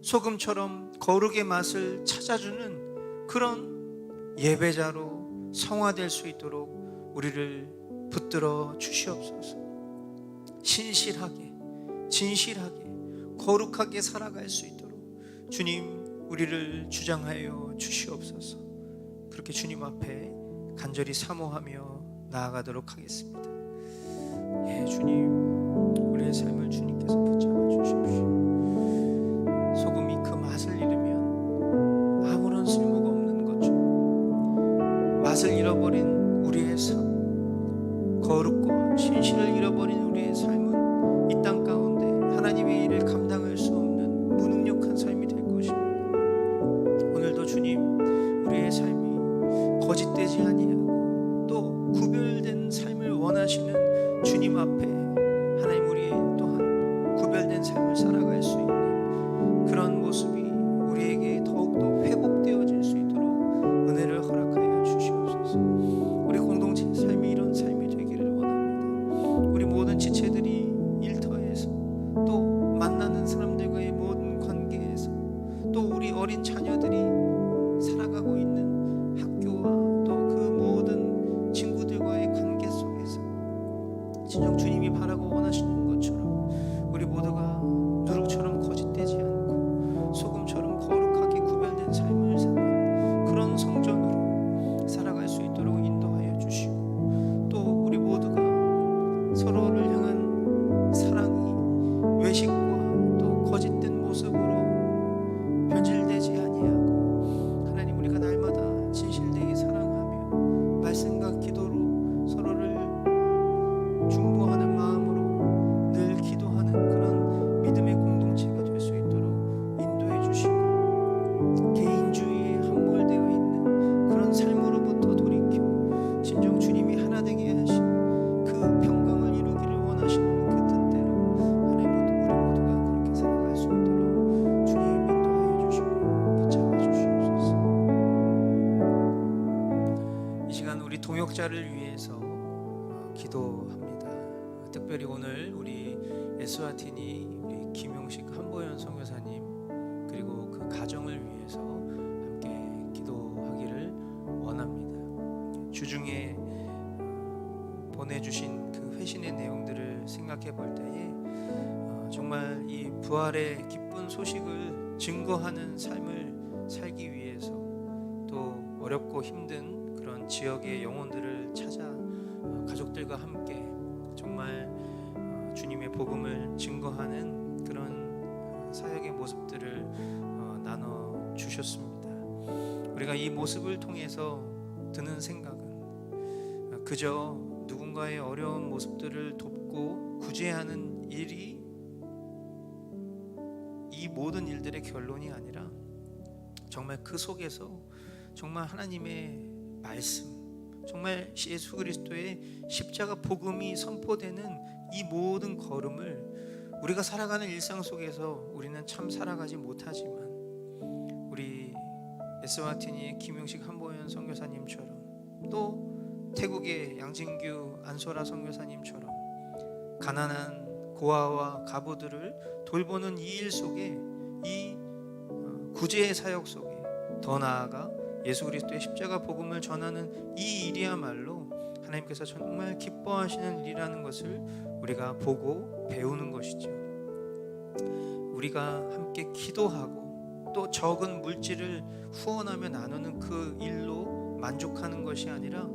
소금처럼 거룩의 맛을 찾아주는 그런 예배자로 성화될 수 있도록 우리를 붙들어 주시옵소서. 신실하게, 진실하게, 거룩하게 살아갈 수 있도록 주님 우리를 주장하여 주시옵소서. 그렇게 주님 앞에 간절히 사모하며 나아가도록 하겠습니다. 예, 주님, 우리의 삶을 주님께서 붙잡아 주십시오. 소금이 그 맛을 잃으면 아무런 쓸모가 없는 것처럼 맛을 잃어버린 우리의 삶, 거룩과 신실을 잃어버린 우리의 삶은 이 땅 가운데 하나님의 일을 감당할 수 없는 무능력한 삶이 될 것입니다. 오늘도 주님, 우리의 삶이 거짓되지 아니하고 또 구별된 삶을 원하시는 주님 앞에 하나님 우리 또한 구별된 삶을 살아갈 수 있는 그런 모습이 우리에게 더욱더 회복되어질 수 있도록 은혜를 허락하여 주시옵소서. 우리 공동체의 삶이 이런 삶이 되기를 원합니다. 우리 모든 지체들이 일터에서 또 만나는 사람들과의 모든 관계에서 또 우리 어린 자녀들이 살아가고 있는 학교와 또 그 모든 친구들과의 관계 속에서 진정 주님이 바라고 원하시는 것처럼 우리 모두가 누룩처럼 거짓되지 않고 소금처럼 거룩하게 구별된 삶을 사는 그런 성전으로 살아갈 수 있도록 인도하여 주시고 또 우리 모두가 서로를 향한 사랑이 외식과 또 거짓된 모습으로 변질되지 아니하고 하나님 우리가 날마다 진실되게 사랑하며 말씀과 기도로 서로를 중보하는 마음으로 늘 기도하는 그런 믿음의 공동체가 될 수 있도록 인도해 주시고 개인주의에 함몰되어 있는 그런 삶으로부터 돌이켜 진정 주님이 하나 되게 하신 그 평강을 이루기를 원하시는 그 뜻대로 하나님 우리 모두가 그렇게 살아갈 수 있도록 주님 인도하여 주시고 붙잡아 주시옵소서. 이 시간 우리 동역자를 위해서 기도합니다. 특별히 오늘 우리 에스와티니 우리 김용식 한보현 선교사님 그리고 그 가정을 위해서 함께 기도하기를 원합니다. 주중에 보내주신 그 회신의 내용들을 생각해 볼 때에 정말 이 부활의 기쁜 소식을 증거하는 삶을 살기 위해서 또 어렵고 힘든 그런 지역의 영혼들을 찾아 가족들과 함께 정말 주님의 복음을 증거하는 그런 사역의 모습들을 나눠 주셨습니다. 우리가 이 모습을 통해서 드는 생각은 그저 누군가의 어려운 모습들을 돕고 구제하는 일이 이 모든 일들의 결론이 아니라 정말 그 속에서 정말 하나님의 말씀, 정말 예수 그리스도의 십자가 복음이 선포되는 이 모든 걸음을 우리가 살아가는 일상 속에서 우리는 참 살아가지 못하지만 우리 에스와티니의 김용식 한보현 선교사님처럼 또 태국의 양진규 안소라 선교사님처럼 가난한 고아와 가부들을 돌보는 이 일 속에 이 구제의 사역 속에 더 나아가 예수 그리스도의 십자가 복음을 전하는 이 일이야말로 하나님께서 정말 기뻐하시는 일이라는 것을 우리가 보고 배우는 것이죠. 우리가 함께 기도하고 또 적은 물질을 후원하며 나누는 그 일로 만족하는 것이 아니라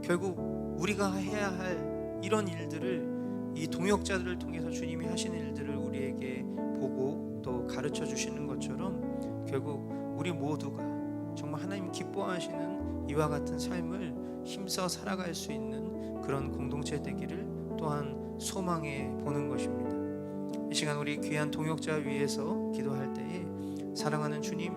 결국 우리가 해야 할 이런 일들을 이 동역자들을 통해서 주님이 하시는 일들을 우리에게 보고 또 가르쳐 주시는 것처럼 결국 우리 모두가 정말 하나님 기뻐하시는 이와 같은 삶을 힘써 살아갈 수 있는 그런 공동체 되기를 또한 소망해 보는 것입니다. 이 시간 우리 귀한 동역자 위해서 기도할 때에 사랑하는 주님,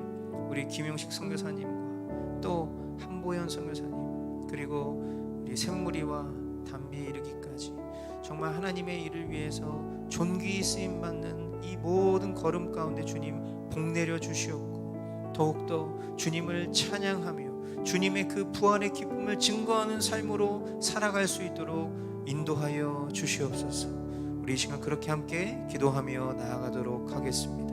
우리 김용식 선교사님과 또 한보현 선교사님 그리고 우리 샘무리와 담비 이르기까지 정말 하나님의 일을 위해서 존귀히 쓰임 받는 이 모든 걸음 가운데 주님 복 내려 주시옵고 더욱더 주님을 찬양하며 주님의 그 부활의 기쁨을 증거하는 삶으로 살아갈 수 있도록 인도하여 주시옵소서. 우리 이 시간 그렇게 함께 기도하며 나아가도록 하겠습니다.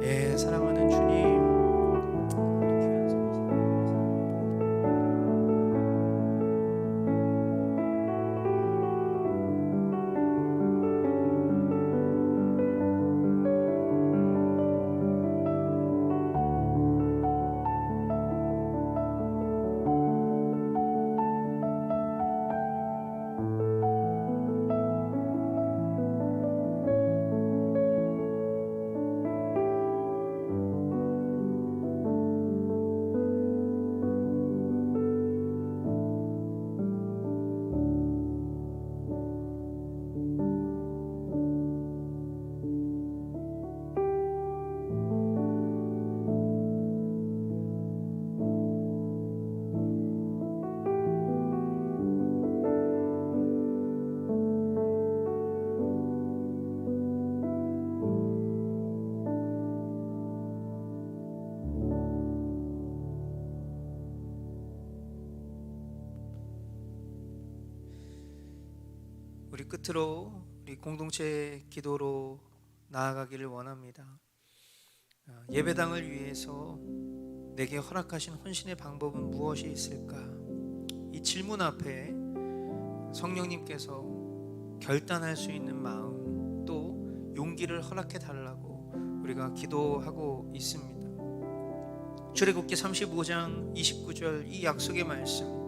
예, 사랑하는 주님, 우리 끝으로 우리 공동체 기도로 나아가기를 원합니다. 예배당을 위해서 내게 허락하신 헌신의 방법은 무엇이 있을까? 이 질문 앞에 성령님께서 결단할 수 있는 마음 또 용기를 허락해 달라고 우리가 기도하고 있습니다. 출애굽기 35장 29절 이 약속의 말씀,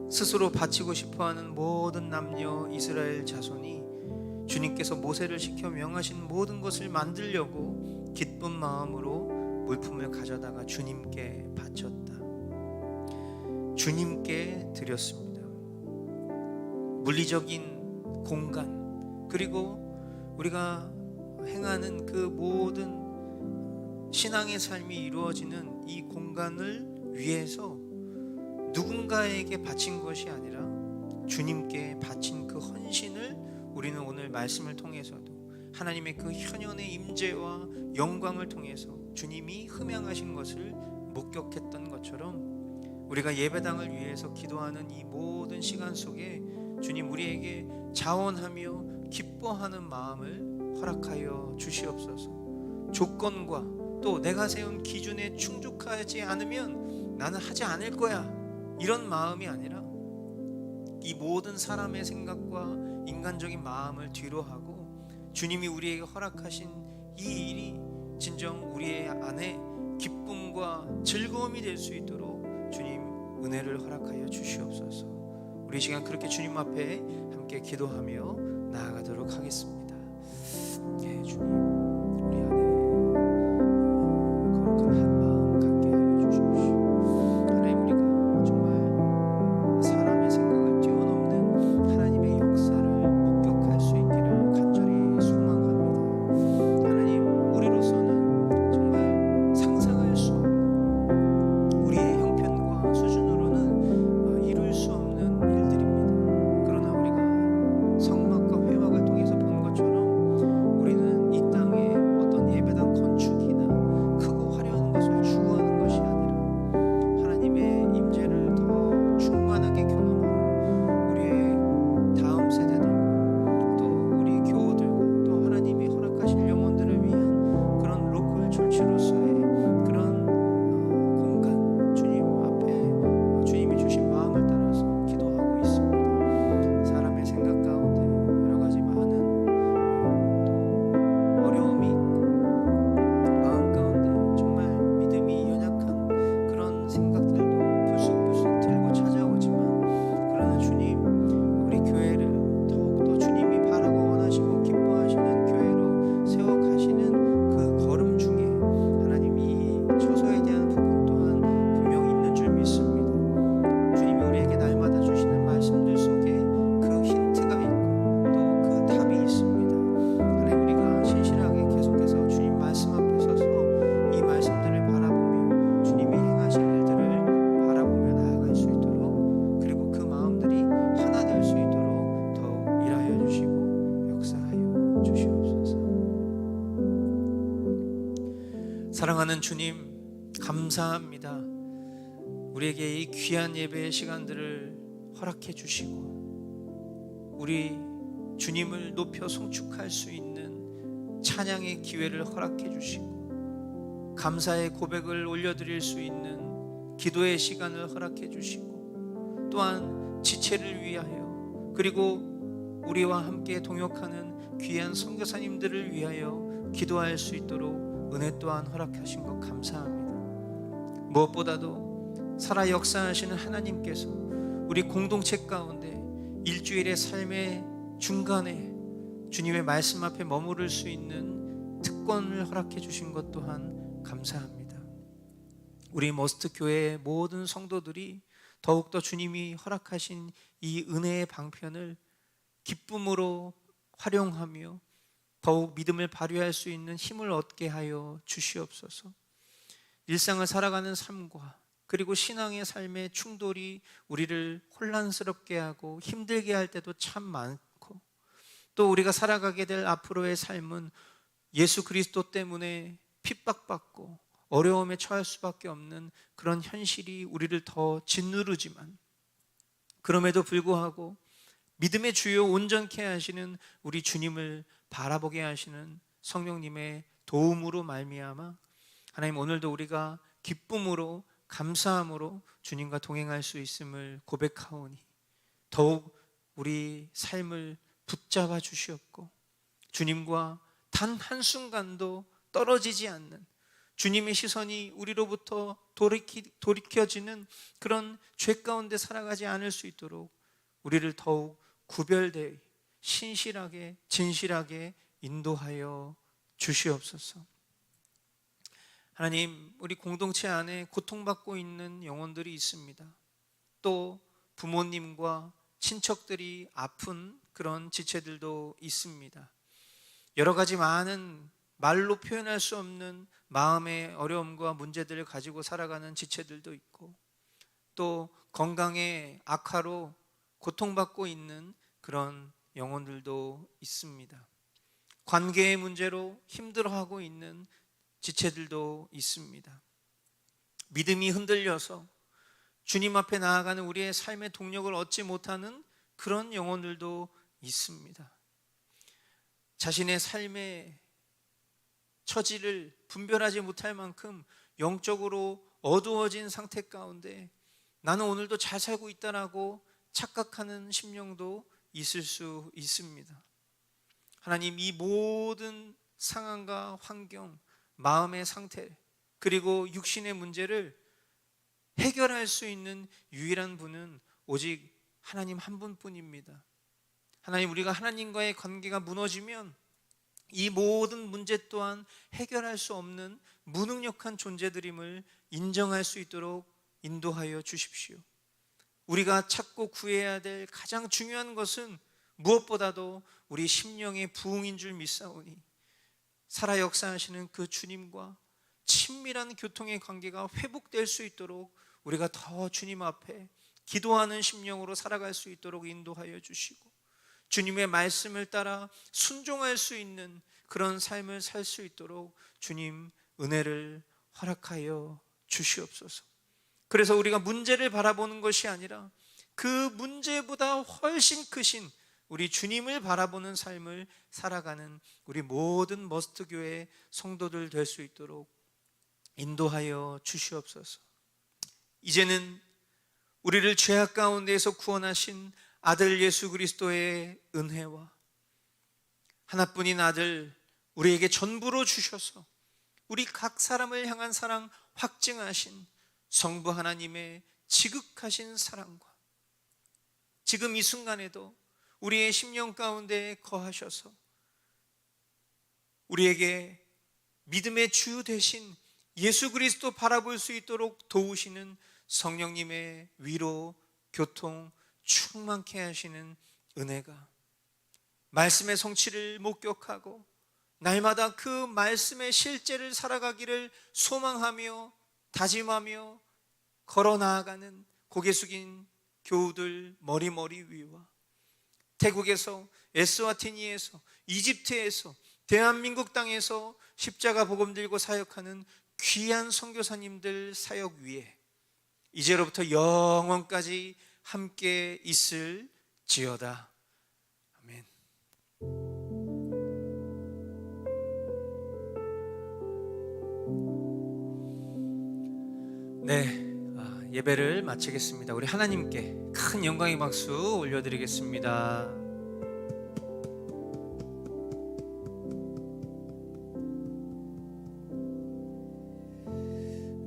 스스로 바치고 싶어하는 모든 남녀 이스라엘 자손이 주님께서 모세를 시켜 명하신 모든 것을 만들려고 기쁜 마음으로 물품을 가져다가 주님께 바쳤다. 주님께 드렸습니다. 물리적인 공간 그리고 우리가 행하는 그 모든 신앙의 삶이 이루어지는 이 공간을 위해서 누군가에게 바친 것이 아니라 주님께 바친 그 헌신을 우리는 오늘 말씀을 통해서도 하나님의 그 현현의 임재와 영광을 통해서 주님이 흠양하신 것을 목격했던 것처럼 우리가 예배당을 위해서 기도하는 이 모든 시간 속에 주님 우리에게 자원하며 기뻐하는 마음을 허락하여 주시옵소서. 조건과 또 내가 세운 기준에 충족하지 않으면 나는 하지 않을 거야 이런 마음이 아니라 이 모든 사람의 생각과 인간적인 마음을 뒤로하고 주님이 우리에게 허락하신 이 일이 진정 우리의 안에 기쁨과 즐거움이 될 수 있도록 주님 은혜를 허락하여 주시옵소서. 우리 시간 그렇게 주님 앞에 함께 기도하며 나아가도록 하겠습니다. 예, 주님 우리 안에 거룩한 한 마음 갖게 하여 주십시오. 하나님 우리가 정말 사람의 생각을 뛰어넘는 하나님의 역사를 목격할 수 있기를 간절히 소망합니다. 하나님 우리로서는 정말 상상할 수 없는 사랑하는 주님, 감사합니다. 우리에게 이 귀한 예배의 시간들을 허락해 주시고 우리 주님을 높여 송축할 수 있는 찬양의 기회를 허락해 주시고 감사의 고백을 올려드릴 수 있는 기도의 시간을 허락해 주시고 또한 지체를 위하여 그리고 우리와 함께 동역하는 귀한 선교사님들을 위하여 기도할 수 있도록 은혜 또한 허락하신 것 감사합니다. 무엇보다도 살아 역사하시는 하나님께서 우리 공동체 가운데 일주일의 삶의 중간에 주님의 말씀 앞에 머무를 수 있는 특권을 허락해 주신 것 또한 감사합니다. 우리 머스트 교회의 모든 성도들이 더욱더 주님이 허락하신 이 은혜의 방편을 기쁨으로 활용하며 더욱 믿음을 발휘할 수 있는 힘을 얻게 하여 주시옵소서. 일상을 살아가는 삶과 그리고 신앙의 삶의 충돌이 우리를 혼란스럽게 하고 힘들게 할 때도 참 많고 또 우리가 살아가게 될 앞으로의 삶은 예수 그리스도 때문에 핍박받고 어려움에 처할 수밖에 없는 그런 현실이 우리를 더 짓누르지만 그럼에도 불구하고 믿음의 주요 온전케 하시는 우리 주님을 바라보게 하시는 성령님의 도움으로 말미암아 하나님 오늘도 우리가 기쁨으로 감사함으로 주님과 동행할 수 있음을 고백하오니 더욱 우리 삶을 붙잡아 주시옵고 주님과 단 한순간도 떨어지지 않는 주님의 시선이 우리로부터 돌이켜지는 그런 죄 가운데 살아가지 않을 수 있도록 우리를 더욱 구별되어 신실하게 진실하게 인도하여 주시옵소서. 하나님, 우리 공동체 안에 고통받고 있는 영혼들이 있습니다. 또 부모님과 친척들이 아픈 그런 지체들도 있습니다. 여러 가지 많은 말로 표현할 수 없는 마음의 어려움과 문제들을 가지고 살아가는 지체들도 있고 또 건강의 악화로 고통받고 있는 그런 영혼들도 있습니다. 관계의 문제로 힘들어하고 있는 지체들도 있습니다. 믿음이 흔들려서 주님 앞에 나아가는 우리의 삶의 동력을 얻지 못하는 그런 영혼들도 있습니다. 자신의 삶의 처지를 분별하지 못할 만큼 영적으로 어두워진 상태 가운데 나는 오늘도 잘 살고 있다라고 착각하는 심령도 있을 수 있습니다. 하나님, 이 모든 상황과 환경, 마음의 상태 그리고 육신의 문제를 해결할 수 있는 유일한 분은 오직 하나님 한 분뿐입니다. 하나님, 우리가 하나님과의 관계가 무너지면 이 모든 문제 또한 해결할 수 없는 무능력한 존재들임을 인정할 수 있도록 인도하여 주십시오. 우리가 찾고 구해야 될 가장 중요한 것은 무엇보다도 우리 심령의 부흥인 줄 믿사오니 살아 역사하시는 그 주님과 친밀한 교통의 관계가 회복될 수 있도록 우리가 더 주님 앞에 기도하는 심령으로 살아갈 수 있도록 인도하여 주시고 주님의 말씀을 따라 순종할 수 있는 그런 삶을 살 수 있도록 주님 은혜를 허락하여 주시옵소서. 그래서 우리가 문제를 바라보는 것이 아니라 그 문제보다 훨씬 크신 우리 주님을 바라보는 삶을 살아가는 우리 모든 머스트교회 성도들 될 수 있도록 인도하여 주시옵소서. 이제는 우리를 죄악 가운데에서 구원하신 아들 예수 그리스도의 은혜와 하나뿐인 아들 우리에게 전부로 주셔서 우리 각 사람을 향한 사랑 확증하신 성부 하나님의 지극하신 사랑과 지금 이 순간에도 우리의 심령 가운데 거하셔서 우리에게 믿음의 주 되신 예수 그리스도 바라볼 수 있도록 도우시는 성령님의 위로, 교통, 충만케 하시는 은혜가 말씀의 성취를 목격하고 날마다 그 말씀의 실제를 살아가기를 소망하며 다짐하며 걸어 나아가는 고개 숙인 교우들 머리 위와 태국에서 에스와티니에서 이집트에서 대한민국 땅에서 십자가 복음 들고 사역하는 귀한 선교사님들 사역 위에 이제로부터 영원까지 함께 있을지어다. 아멘. 네, 예배를 마치겠습니다. 우리 하나님께 큰 영광의 박수 올려드리겠습니다.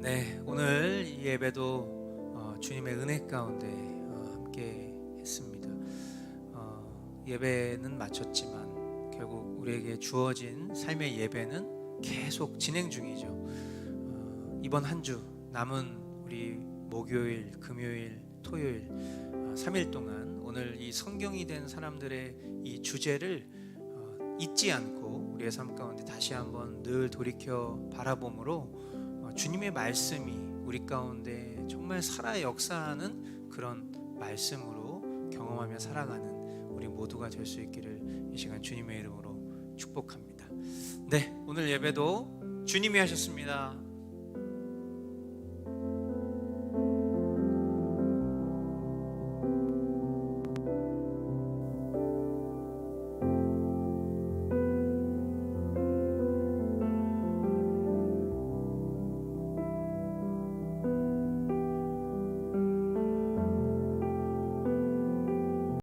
네, 오늘 이 예배도 주님의 은혜 가운데 함께 했습니다. 예배는 마쳤지만 결국 우리에게 주어진 삶의 예배는 계속 진행 중이죠. 이번 한 주 남은 우리 목요일, 금요일, 토요일 3일 동안 오늘 이 성경이 된 사람들의 이 주제를 잊지 않고 우리의 삶 가운데 다시 한번 늘 돌이켜 바라봄으로 주님의 말씀이 우리 가운데 정말 살아 역사하는 그런 말씀으로 경험하며 살아가는 우리 모두가 될 수 있기를 이 시간 주님의 이름으로 축복합니다. 네, 오늘 예배도 주님이 하셨습니다.